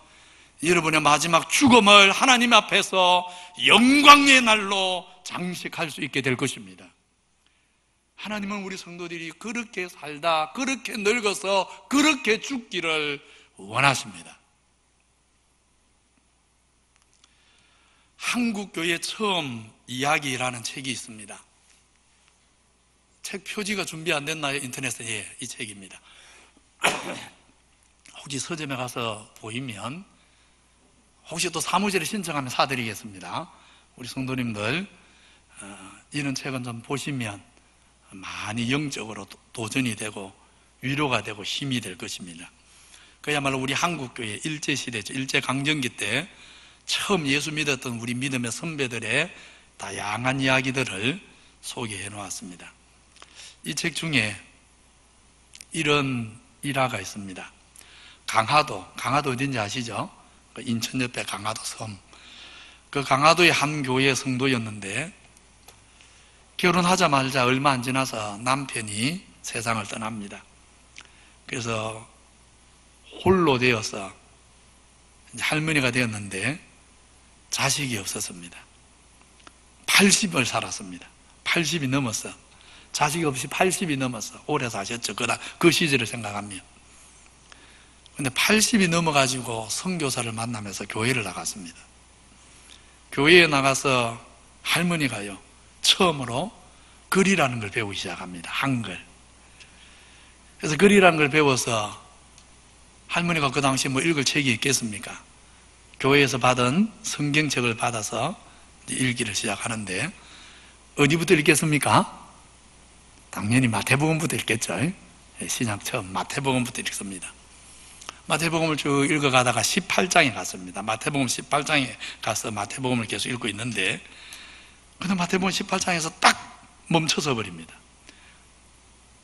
여러분의 마지막 죽음을 하나님 앞에서 영광의 날로 장식할 수 있게 될 것입니다. 하나님은 우리 성도들이 그렇게 살다 그렇게 늙어서 그렇게 죽기를 원하십니다. 한국교회 처음 이야기라는 책이 있습니다. 책 표지가 준비 안 됐나요? 인터넷에? 예, 이 책입니다. 혹시 서점에 가서 보이면 혹시 또 사무실에 신청하면 사드리겠습니다. 우리 성도님들 이런 책은 좀 보시면 많이 영적으로 도전이 되고 위로가 되고 힘이 될 것입니다. 그야말로 우리 한국교회 일제시대죠. 일제강점기 때 처음 예수 믿었던 우리 믿음의 선배들의 다양한 이야기들을 소개해 놓았습니다. 이 책 중에 이런 일화가 있습니다. 강화도 어딘지 아시죠? 인천 옆에 강화도 섬. 그 강화도의 한 교회 성도였는데 결혼하자마자 얼마 안 지나서 남편이 세상을 떠납니다. 그래서 홀로 되어서 이제 할머니가 되었는데 자식이 없었습니다. 80을 살았습니다. 80이 넘었어. 자식이 없이 80이 넘었어. 오래 사셨죠. 그 시절을 생각하면. 근데 80이 넘어가지고 선교사를 만나면서 교회를 나갔습니다. 교회에 나가서 할머니가요, 처음으로 글이라는 걸 배우기 시작합니다. 한글. 그래서 글이라는 걸 배워서 할머니가 그 당시 뭐 읽을 책이 있겠습니까? 교회에서 받은 성경책을 받아서 읽기를 시작하는데 어디부터 읽겠습니까? 당연히 마태복음부터 읽겠죠. 신약 처음 마태복음부터 읽습니다. 마태복음을 쭉 읽어가다가 18장에 갔습니다. 마태복음 18장에 가서 마태복음을 계속 읽고 있는데 근데 마태복음 18장에서 딱 멈춰서 버립니다.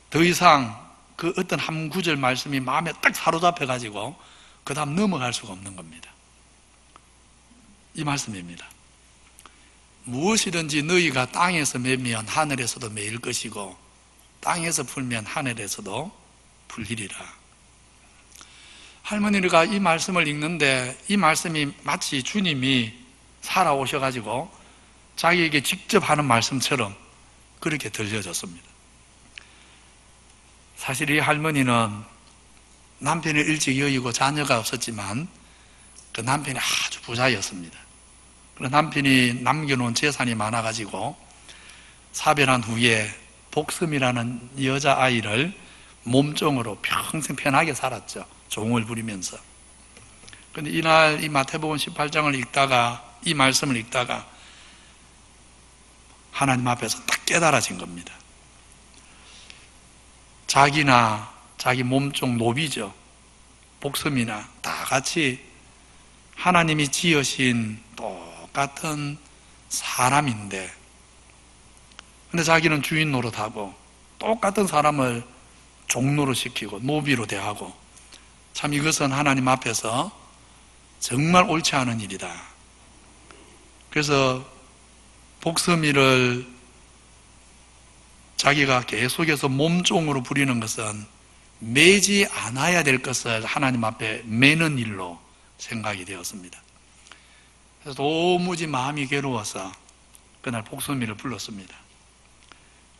더 이상 그 어떤 한 구절 말씀이 마음에 딱 사로잡혀가지고 그 다음 넘어갈 수가 없는 겁니다. 이 말씀입니다. 무엇이든지 너희가 땅에서 매면 하늘에서도 매일 것이고 땅에서 풀면 하늘에서도 풀리리라. 할머니가 이 말씀을 읽는데 이 말씀이 마치 주님이 살아오셔가지고 자기에게 직접 하는 말씀처럼 그렇게 들려졌습니다. 사실 이 할머니는 남편을 일찍 여의고 자녀가 없었지만 그 남편이 아주 부자였습니다. 그래서 남편이 남겨놓은 재산이 많아가지고 사별한 후에 복섬이라는 여자아이를 몸종으로 평생 편하게 살았죠. 종을 부리면서. 그런데 이날 이 마태복음 18장을 읽다가 이 말씀을 읽다가 하나님 앞에서 딱 깨달아진 겁니다. 자기나 자기 몸종 노비죠. 복섬이나 다 같이 하나님이 지으신 똑같은 사람인데 근데 자기는 주인 노릇하고 똑같은 사람을 종노릇 시키고 노비로 대하고 참 이것은 하나님 앞에서 정말 옳지 않은 일이다. 그래서 복섬이를 자기가 계속해서 몸종으로 부리는 것은 매지 않아야 될 것을 하나님 앞에 매는 일로 생각이 되었습니다. 그래서 도무지 마음이 괴로워서 그날 복섬이를 불렀습니다.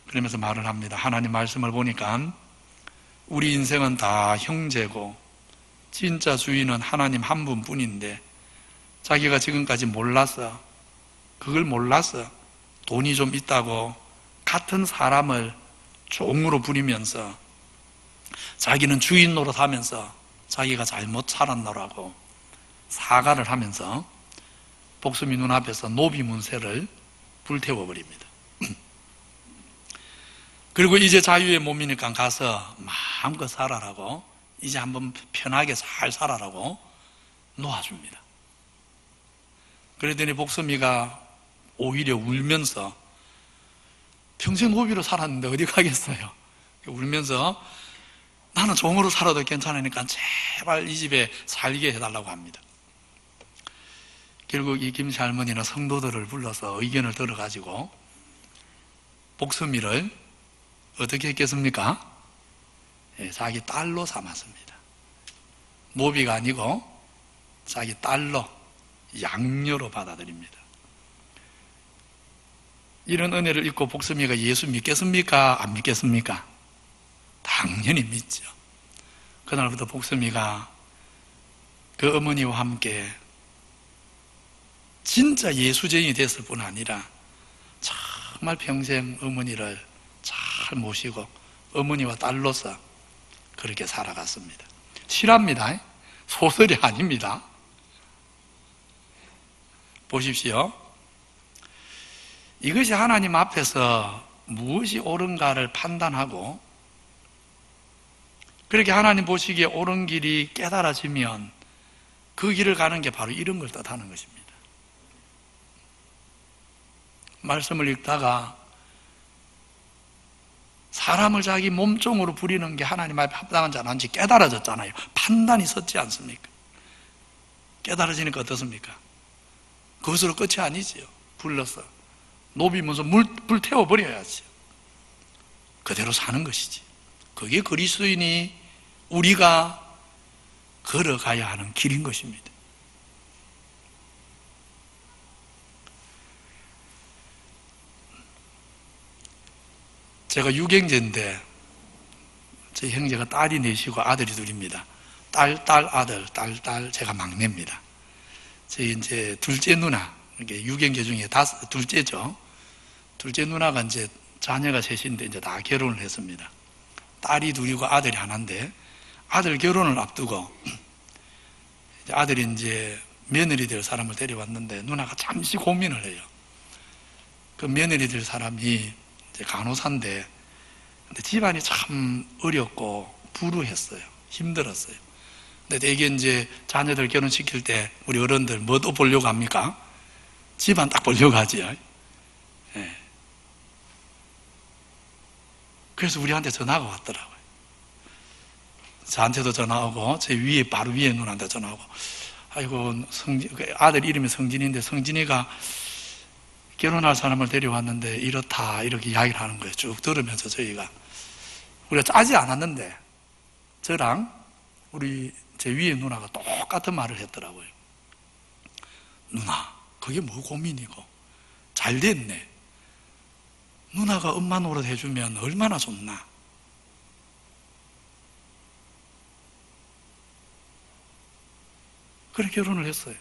그러면서 말을 합니다. 하나님 말씀을 보니까 우리 인생은 다 형제고 진짜 주인은 하나님 한 분뿐인데 자기가 지금까지 몰랐어. 그걸 몰랐어. 돈이 좀 있다고 같은 사람을 종으로 부리면서 자기는 주인 노릇하면서 자기가 잘못 살았노라고 사과를 하면서 복섬이 눈앞에서 노비 문새를 불태워버립니다. 그리고 이제 자유의 몸이니까 가서 마음껏 살아라고 이제 한번 편하게 잘 살아라고 놓아줍니다. 그러더니 복섬이가 오히려 울면서 평생 노비로 살았는데 어디 가겠어요? 울면서 나는 종으로 살아도 괜찮으니까 제발 이 집에 살게 해달라고 합니다. 결국 이 김씨 할머니는 성도들을 불러서 의견을 들어가지고 복섬이를 어떻게 했겠습니까? 자기 딸로 삼았습니다. 노비가 아니고 자기 딸로 양녀로 받아들입니다. 이런 은혜를 입고 복섬이가 예수 믿겠습니까? 안 믿겠습니까? 당연히 믿죠. 그날부터 복섬이가 그 어머니와 함께 진짜 예수쟁이 됐을 뿐 아니라 정말 평생 어머니를 잘 모시고 어머니와 딸로서 그렇게 살아갔습니다. 실화입니다. 소설이 아닙니다. 보십시오. 이것이 하나님 앞에서 무엇이 옳은가를 판단하고 그렇게 하나님 보시기에 옳은 길이 깨달아지면 그 길을 가는 게 바로 이런 걸 뜻하는 것입니다. 말씀을 읽다가 사람을 자기 몸종으로 부리는 게 하나님 앞에 합당한지 안 한지 깨달아졌잖아요. 판단이 섰지 않습니까? 깨달아지니까 어떻습니까? 그것으로 끝이 아니지요. 불러서 노비면서 불 태워버려야지. 그대로 사는 것이지. 그게 그리스도인이 우리가 걸어가야 하는 길인 것입니다. 제가 육형제인데 제 형제가 딸이 넷이고 아들이 둘입니다. 딸, 아들, 딸, 제가 막내입니다. 저희 이제 둘째 누나, 이게 육형제 중에 둘째죠. 둘째 누나가 이제 자녀가 셋인데 이제 다 결혼을 했습니다. 딸이 둘이고 아들이 하나인데 아들 결혼을 앞두고 이제 아들이 이제 며느리 될 사람을 데려왔는데 누나가 잠시 고민을 해요. 그 며느리 될 사람이 이제 간호사인데 근데 집안이 참 어렵고 불우했어요. 힘들었어요. 근데 되게 이제 자녀들 결혼시킬 때 우리 어른들 뭐도 보려고 합니까? 집안 딱 보려고 하지요. 예. 그래서 우리한테 전화가 왔더라고요. 저한테도 전화 오고 제 위에 바로 위에 누나한테 전화 오고 아이고 아들 이름이 성진인데 성진이가 결혼할 사람을 데려왔는데 이렇다 이렇게 이야기를 하는 거예요. 쭉 들으면서 저희가 우리가 짜지 않았는데 저랑 우리 제 위에 누나가 똑같은 말을 했더라고요. 누나 그게 뭐 고민이고 잘 됐네. 누나가 엄마 노릇 해주면 얼마나 좋나. 그래 결혼을 했어요.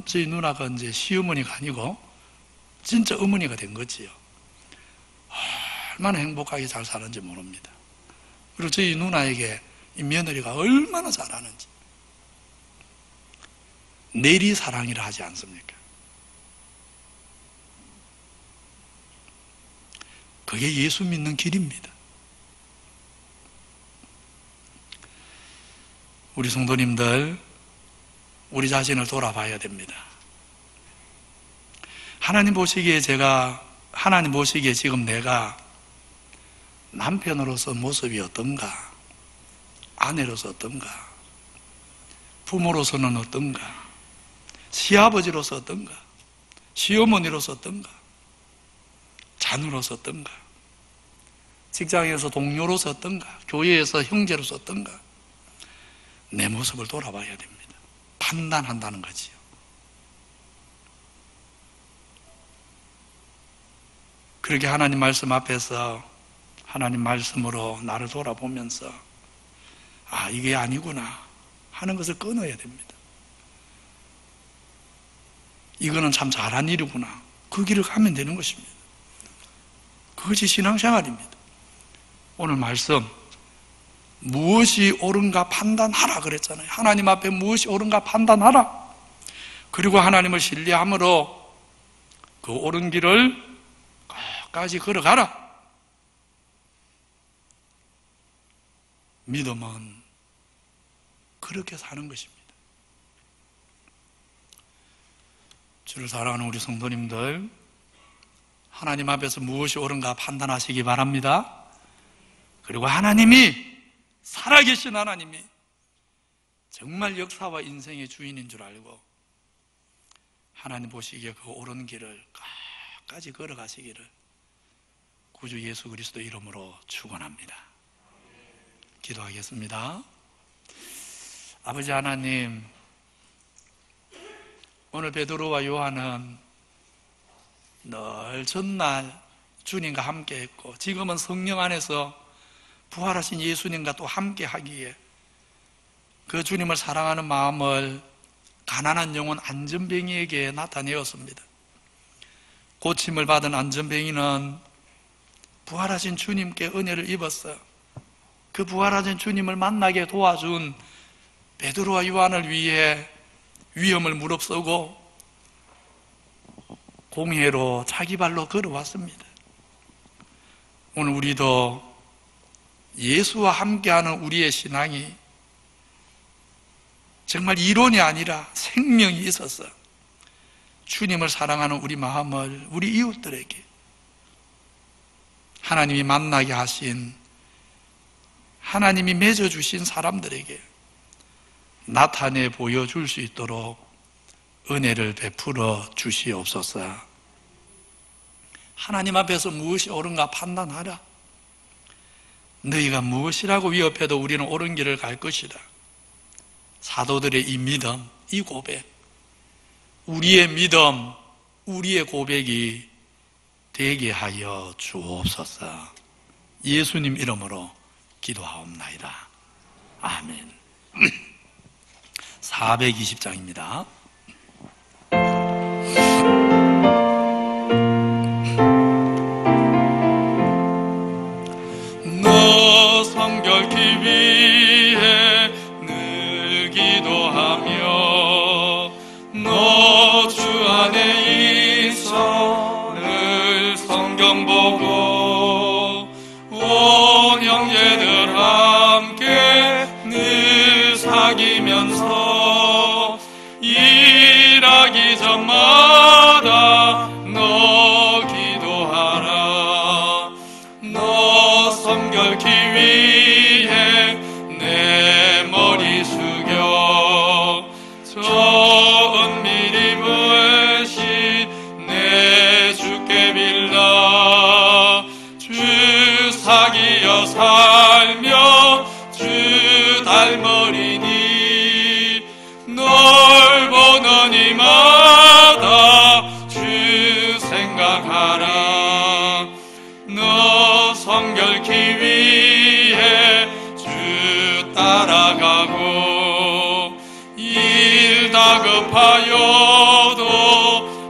저희 누나가 이제 시어머니가 아니고 진짜 어머니가 된 거지요. 얼마나 행복하게 잘 사는지 모릅니다. 그리고 저희 누나에게 이 며느리가 얼마나 잘하는지. 내리사랑이라 하지 않습니까? 그게 예수 믿는 길입니다. 우리 성도님들, 우리 자신을 돌아봐야 됩니다. 하나님 보시기에 지금 내가 남편으로서 모습이 어떤가? 아내로서 어떤가? 부모로서는 어떤가? 시아버지로서 어떤가? 시어머니로서 어떤가? 자녀로서 어떤가? 직장에서 동료로서 어떤가? 교회에서 형제로서 어떤가? 내 모습을 돌아봐야 됩니다. 판단한다는 거지요. 그렇게 하나님 말씀 앞에서 하나님 말씀으로 나를 돌아보면서 아 이게 아니구나 하는 것을 끊어야 됩니다. 이거는 참 잘한 일이구나. 그 길을 가면 되는 것입니다. 그것이 신앙생활입니다. 오늘 말씀 무엇이 옳은가 판단하라 그랬잖아요. 하나님 앞에 무엇이 옳은가 판단하라. 그리고 하나님을 신뢰함으로 그 옳은 길을 끝까지 걸어가라. 믿음은 그렇게 사는 것입니다. 주를 사랑하는 우리 성도님들, 하나님 앞에서 무엇이 옳은가 판단하시기 바랍니다. 그리고 하나님이 살아계신 하나님이 정말 역사와 인생의 주인인 줄 알고 하나님 보시기에 그 옳은 길을 끝까지 걸어가시기를 구주 예수 그리스도 이름으로 축원합니다. 기도하겠습니다. 아버지 하나님, 오늘 베드로와 요한은 늘 전날 주님과 함께 했고 지금은 성령 안에서 부활하신 예수님과 또 함께 하기에 그 주님을 사랑하는 마음을 가난한 영혼 안전뱅이에게 나타내었습니다. 고침을 받은 안전뱅이는 부활하신 주님께 은혜를 입었어. 그 부활하신 주님을 만나게 도와준 베드로와 요한을 위해 위험을 무릅쓰고 공회로 자기 발로 걸어왔습니다. 오늘 우리도 예수와 함께하는 우리의 신앙이 정말 이론이 아니라 생명이 있어서 주님을 사랑하는 우리 마음을 우리 이웃들에게 하나님이 만나게 하신 하나님이 맺어주신 사람들에게 나타내 보여줄 수 있도록 은혜를 베풀어 주시옵소서. 하나님 앞에서 무엇이 옳은가 판단하라. 너희가 무엇이라고 위협해도 우리는 옳은 길을 갈 것이다. 사도들의 이 믿음, 이 고백, 우리의 믿음, 우리의 고백이 되게 하여 주옵소서. 예수님 이름으로 기도하옵나이다. 아멘. 420장입니다. 너 성결케 위해 늘 기도하며 너 주 안에 있어 늘 성경 보고 온 형제들 함께 늘 사귀면서 일하기 전마다 너 기도하라. 너 성결케 위해 내 머리 숙여 저 은밀히 물씬 내 주께 빌라. 주 사귀어 살며 주 닮으리니 널 보는 이마다 주 생각하라. 너 성결케 위해 주 따라가고 일 다급하여도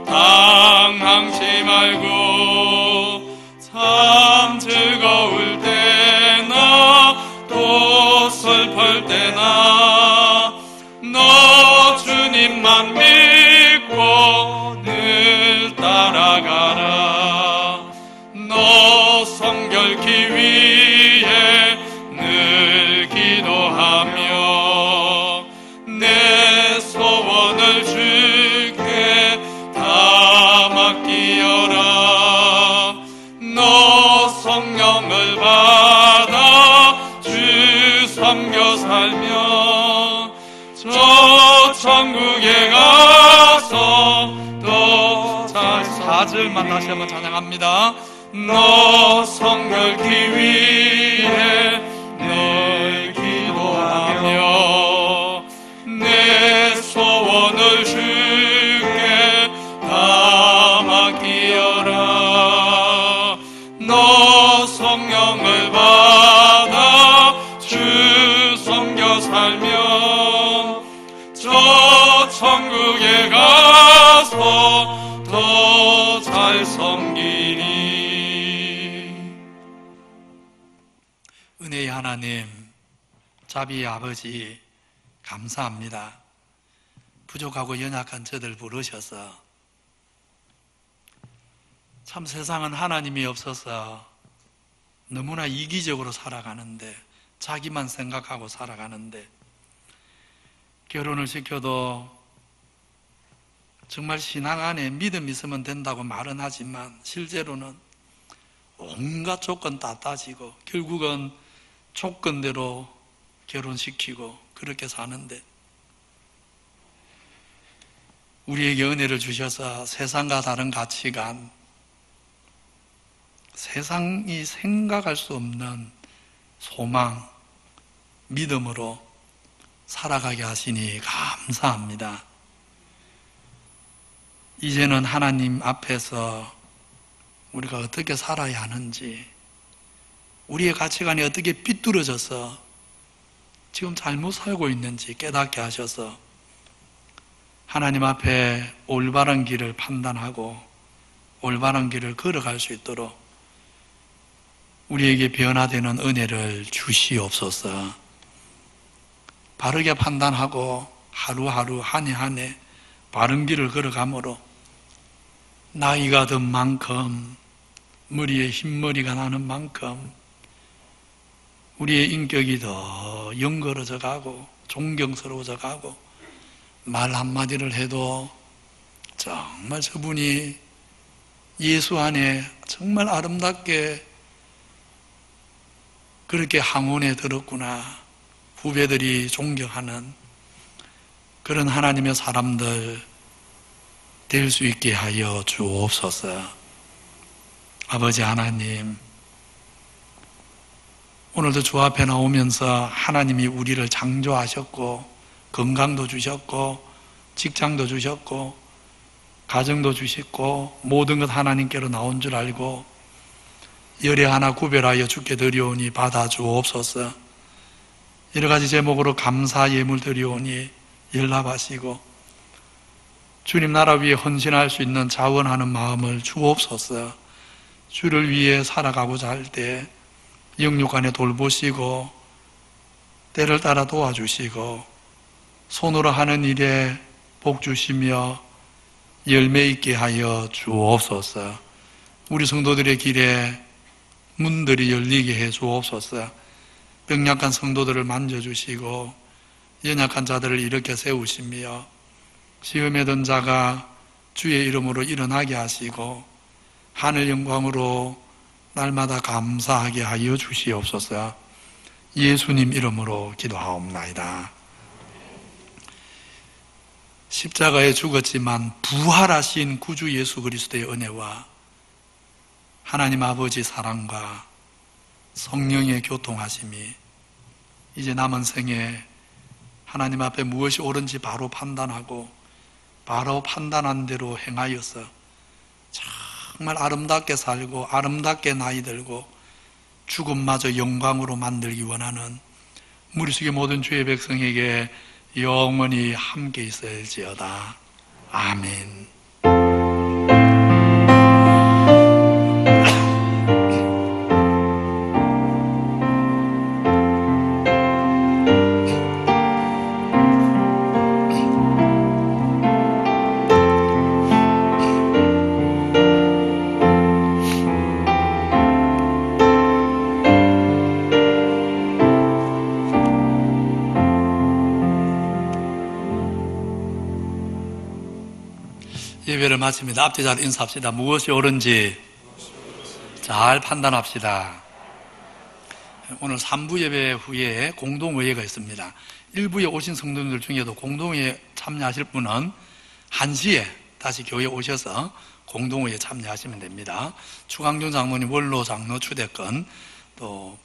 당황치 말고 참 즐거울 때나 또 슬플 때나 너 주님만 믿고 늘 따라가라. 너 성결케 위해 늘 기도하며 내 소원을 주께 다 맡기어라. 너 성령을 받아 주 섬겨 살며 저 천국에 가서 또 4절만 다시 한번 찬양합니다. 너 성결케 위해 늘 기도하며 내 소원을 주께 다 맡기어라. 너 성령을 받아 주 섬겨 살며 저 천국에 가서 더 잘 섬기리. 은혜의 하나님, 자비의 아버지, 감사합니다. 부족하고 연약한 저들 부르셔서 참 세상은 하나님이 없어서 너무나 이기적으로 살아가는데, 자기만 생각하고 살아가는데, 결혼을 시켜도 정말 신앙 안에 믿음 있으면 된다고 말은 하지만 실제로는 온갖 조건 다 따지고 결국은 조건대로 결혼시키고 그렇게 사는데, 우리에게 은혜를 주셔서 세상과 다른 가치관, 세상이 생각할 수 없는 소망, 믿음으로 살아가게 하시니 감사합니다. 이제는 하나님 앞에서 우리가 어떻게 살아야 하는지, 우리의 가치관이 어떻게 삐뚤어져서 지금 잘못 살고 있는지 깨닫게 하셔서 하나님 앞에 올바른 길을 판단하고 올바른 길을 걸어갈 수 있도록 우리에게 변화되는 은혜를 주시옵소서. 바르게 판단하고 하루하루 한 해 한 해 바른 길을 걸어가므로 나이가 든 만큼, 머리에 흰머리가 나는 만큼 우리의 인격이 더 영걸어져 가고 존경스러워져 가고, 말 한마디를 해도 정말 저분이 예수 안에 정말 아름답게 그렇게 항원에 들었구나, 후배들이 존경하는 그런 하나님의 사람들 될 수 있게 하여 주옵소서. 아버지 하나님, 오늘도 주 앞에 나오면서 하나님이 우리를 창조하셨고 건강도 주셨고 직장도 주셨고 가정도 주셨고 모든 것 하나님께로 나온 줄 알고 열애 하나 구별하여 주께 드리오니 받아 주옵소서. 여러 가지 제목으로 감사 예물 드리오니 연락하시고 주님 나라 위에 헌신할 수 있는 자원하는 마음을 주옵소서. 주를 위해 살아가고자 할 때 영육 안에 돌보시고 때를 따라 도와주시고 손으로 하는 일에 복 주시며 열매 있게 하여 주옵소서. 우리 성도들의 길에 문들이 열리게 해 주옵소서. 병약한 성도들을 만져주시고 연약한 자들을 일으켜 세우시며 시험에 든 자가 주의 이름으로 일어나게 하시고 하늘 영광으로 날마다 감사하게 하여 주시옵소서. 예수님 이름으로 기도하옵나이다. 십자가에 죽었지만 부활하신 구주 예수 그리스도의 은혜와 하나님 아버지 사랑과 성령의 교통하심이 이제 남은 생에 하나님 앞에 무엇이 옳은지 바로 판단하고 바로 판단한 대로 행하여서 정말 아름답게 살고 아름답게 나이 들고 죽음마저 영광으로 만들기 원하는 무리수의 모든 주의 백성에게 영원히 함께 있을지어다. 아멘. 예배를 마칩니다. 앞뒤 잘 인사합시다. 무엇이 옳은지 잘 판단합시다. 오늘 3부 예배 후에 공동의회가 있습니다. 1부에 오신 성도님들 중에도 공동의회 참여하실 분은 1시에 다시 교회에 오셔서 공동의회 참여하시면 됩니다. 추강준 장로님 원로 장로 추대권, 또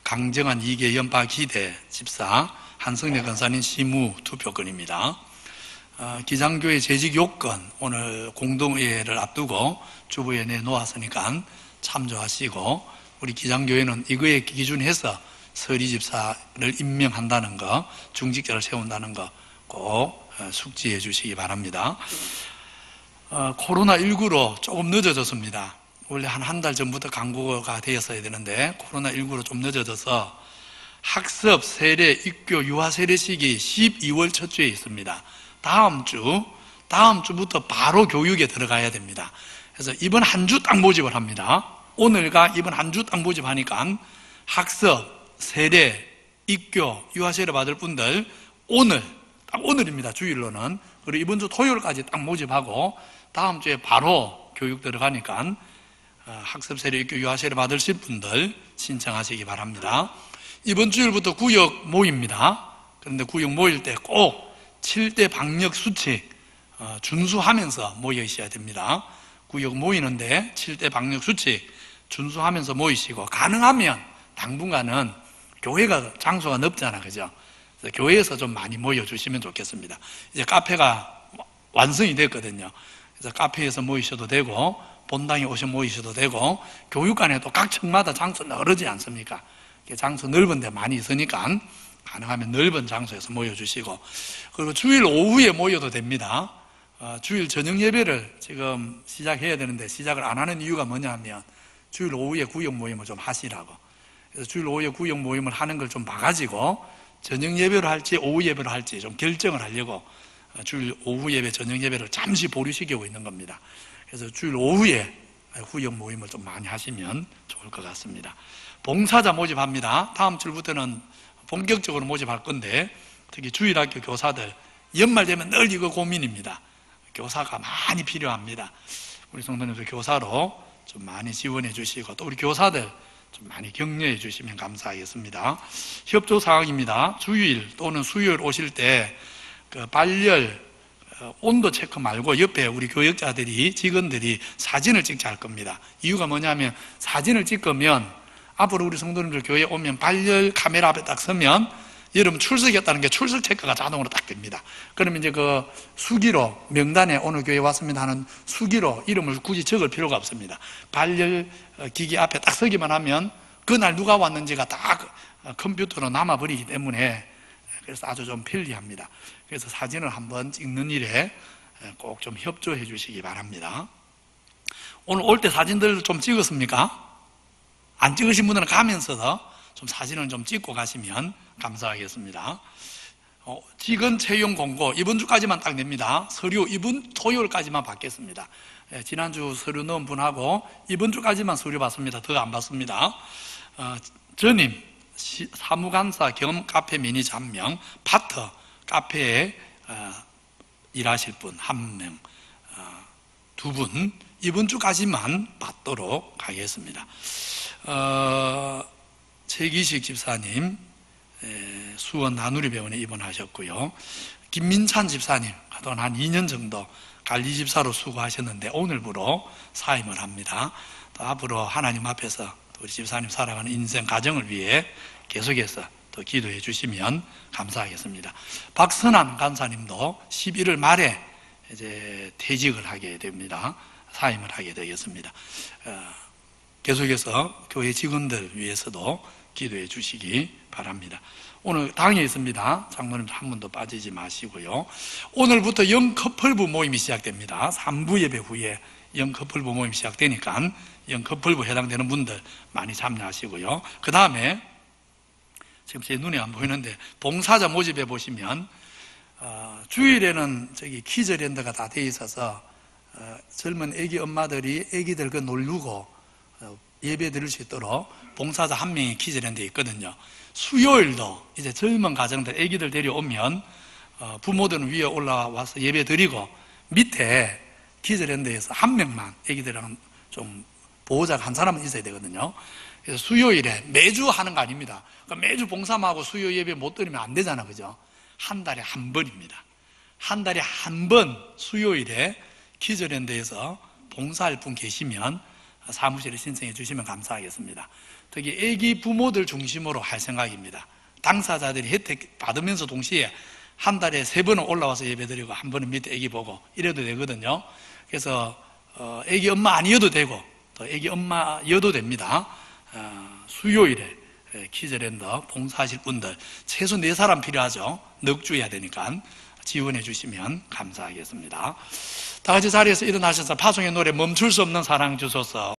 강정한 2개 연파 기대 집사, 한성래 권사님 시무 투표권입니다. 기장교회 재직 요건 오늘 공동의회를 앞두고 주부에 내놓았으니까 참조하시고, 우리 기장교회는 이거에 기준해서 서리집사를 임명한다는 거, 중직자를 세운다는 거 꼭 숙지해 주시기 바랍니다. 코로나19로 조금 늦어졌습니다. 원래 한 달 전부터 강구가 되었어야 되는데 코로나19로 좀 늦어져서 학습, 세례, 입교, 유아 세례식이 12월 첫 주에 있습니다. 다음 주부터 바로 교육에 들어가야 됩니다. 그래서 이번 한 주 딱 모집을 합니다. 오늘과 이번 한 주 딱 모집하니까 학습, 세례, 입교, 유아 세례 받을 분들 딱 오늘입니다. 주일로는. 그리고 이번 주 토요일까지 딱 모집하고 다음 주에 바로 교육 들어가니까 학습, 세례, 입교, 유아 세례 받으실 분들 신청하시기 바랍니다. 이번 주일부터 구역 모입니다. 그런데 구역 모일 때 꼭 7대 방역 수칙 준수하면서 모여 있어야 됩니다. 구역 모이는데 7대 방역 수칙 준수하면서 모이시고, 가능하면 당분간은 교회가 장소가 넓잖아, 그죠? 그래서 교회에서 좀 많이 모여주시면 좋겠습니다. 이제 카페가 완성이 됐거든요. 그래서 카페에서 모이셔도 되고 본당에 오셔 모이셔도 되고, 교육관에도 각 층마다 장소 넓지 않습니까? 장소 넓은 데 많이 있으니까 가능하면 넓은 장소에서 모여주시고, 그리고 주일 오후에 모여도 됩니다. 주일 저녁 예배를 지금 시작해야 되는데 시작을 안 하는 이유가 뭐냐면 주일 오후에 구역 모임을 좀 하시라고. 그래서 주일 오후에 구역 모임을 하는 걸 좀 봐가지고 저녁 예배로 할지 오후 예배로 할지 좀 결정을 하려고 주일 오후 예배, 저녁 예배를 잠시 보류시키고 있는 겁니다. 그래서 주일 오후에 구역 모임을 좀 많이 하시면 좋을 것 같습니다. 봉사자 모집합니다. 다음 주부터는 본격적으로 모집할 건데, 특히 주일학교 교사들 연말 되면 늘 이거 고민입니다. 교사가 많이 필요합니다. 우리 성도님들 교사로 좀 많이 지원해 주시고, 또 우리 교사들 좀 많이 격려해 주시면 감사하겠습니다. 협조 사항입니다. 주일 또는 수요일 오실 때 그 발열 온도 체크 말고 옆에 우리 교역자들이, 직원들이 사진을 찍자 할 겁니다. 이유가 뭐냐면 사진을 찍으면 앞으로 우리 성도님들 교회에 오면 발열 카메라 앞에 딱 서면 여러분 출석했다는 게 출석 체크가 자동으로 딱 됩니다. 그러면 이제 그 수기로, 명단에 오늘 교회 왔습니다 하는 수기로 이름을 굳이 적을 필요가 없습니다. 발열 기기 앞에 딱 서기만 하면 그날 누가 왔는지가 다 컴퓨터로 남아버리기 때문에, 그래서 아주 좀 편리합니다. 그래서 사진을 한번 찍는 일에 꼭 좀 협조해 주시기 바랍니다. 오늘 올 때 사진들 좀 찍었습니까? 안 찍으신 분들은 가면서도 좀 사진을 좀 찍고 가시면 감사하겠습니다. 직원 채용 공고 이번 주까지만 딱 냅니다. 서류 이번 토요일까지만 받겠습니다. 지난주 서류 넣은 분하고 이번 주까지만 서류 받습니다. 더 안 받습니다. 전임 사무간사 겸 카페 매니저 1명, 파터 카페에 일하실 분 1명, 2분 이번 주까지만 받도록 하겠습니다. 최기식 집사님 수원 나누리병원에 입원하셨고요. 김민찬 집사님 그동안 한 2년 정도 관리집사로 수고하셨는데 오늘부로 사임을 합니다. 또 앞으로 하나님 앞에서 우리 집사님 살아가는 인생 가정을 위해 계속해서 또 기도해 주시면 감사하겠습니다. 박선한 간사님도 11월 말에 이제 퇴직을 하게 됩니다. 사임을 하게 되겠습니다. 계속해서 교회 직원들 위해서도 기도해 주시기 바랍니다. 오늘 당에 있습니다. 장로님 한 번도 빠지지 마시고요. 오늘부터 영커플부 모임이 시작됩니다. 3부 예배 후에 영커플부 모임이 시작되니까 영커플부 해당되는 분들 많이 참여하시고요. 그 다음에 지금 제 눈에 안 보이는데 봉사자 모집해 보시면 주일에는 저기 키즈랜드가 다 돼 있어서 젊은 애기 엄마들이 애기들 그 놀르고 예배 드릴 수 있도록 봉사자 1명이 키즈랜드에 있거든요. 수요일도 이제 젊은 가정들 애기들 데려오면 부모들은 위에 올라와서 예배 드리고 밑에 키즈랜드에서 1명만 애기들이랑 좀 보호자가 한 사람은 있어야 되거든요. 그래서 수요일에 매주 하는 거 아닙니다. 그러니까 매주 봉사하고 수요 예배 못 드리면 안 되잖아, 그죠? 한 달에 한 번입니다. 한 달에 한 번 수요일에 키즈랜드에서 봉사할 분 계시면 사무실에 신청해 주시면 감사하겠습니다. 특히 애기 부모들 중심으로 할 생각입니다. 당사자들이 혜택 받으면서 동시에 한 달에 3번은 올라와서 예배드리고 한 번은 밑에 애기 보고 이래도 되거든요. 그래서 애기 엄마 아니어도 되고 또 애기 엄마여도 됩니다. 수요일에 키즈랜드 봉사하실 분들 최소 4사람 필요하죠. 넉 주여야 되니까 지원해 주시면 감사하겠습니다. 다 같이 자리에서 일어나셔서 파송의 노래 멈출 수 없는 사랑 주소서.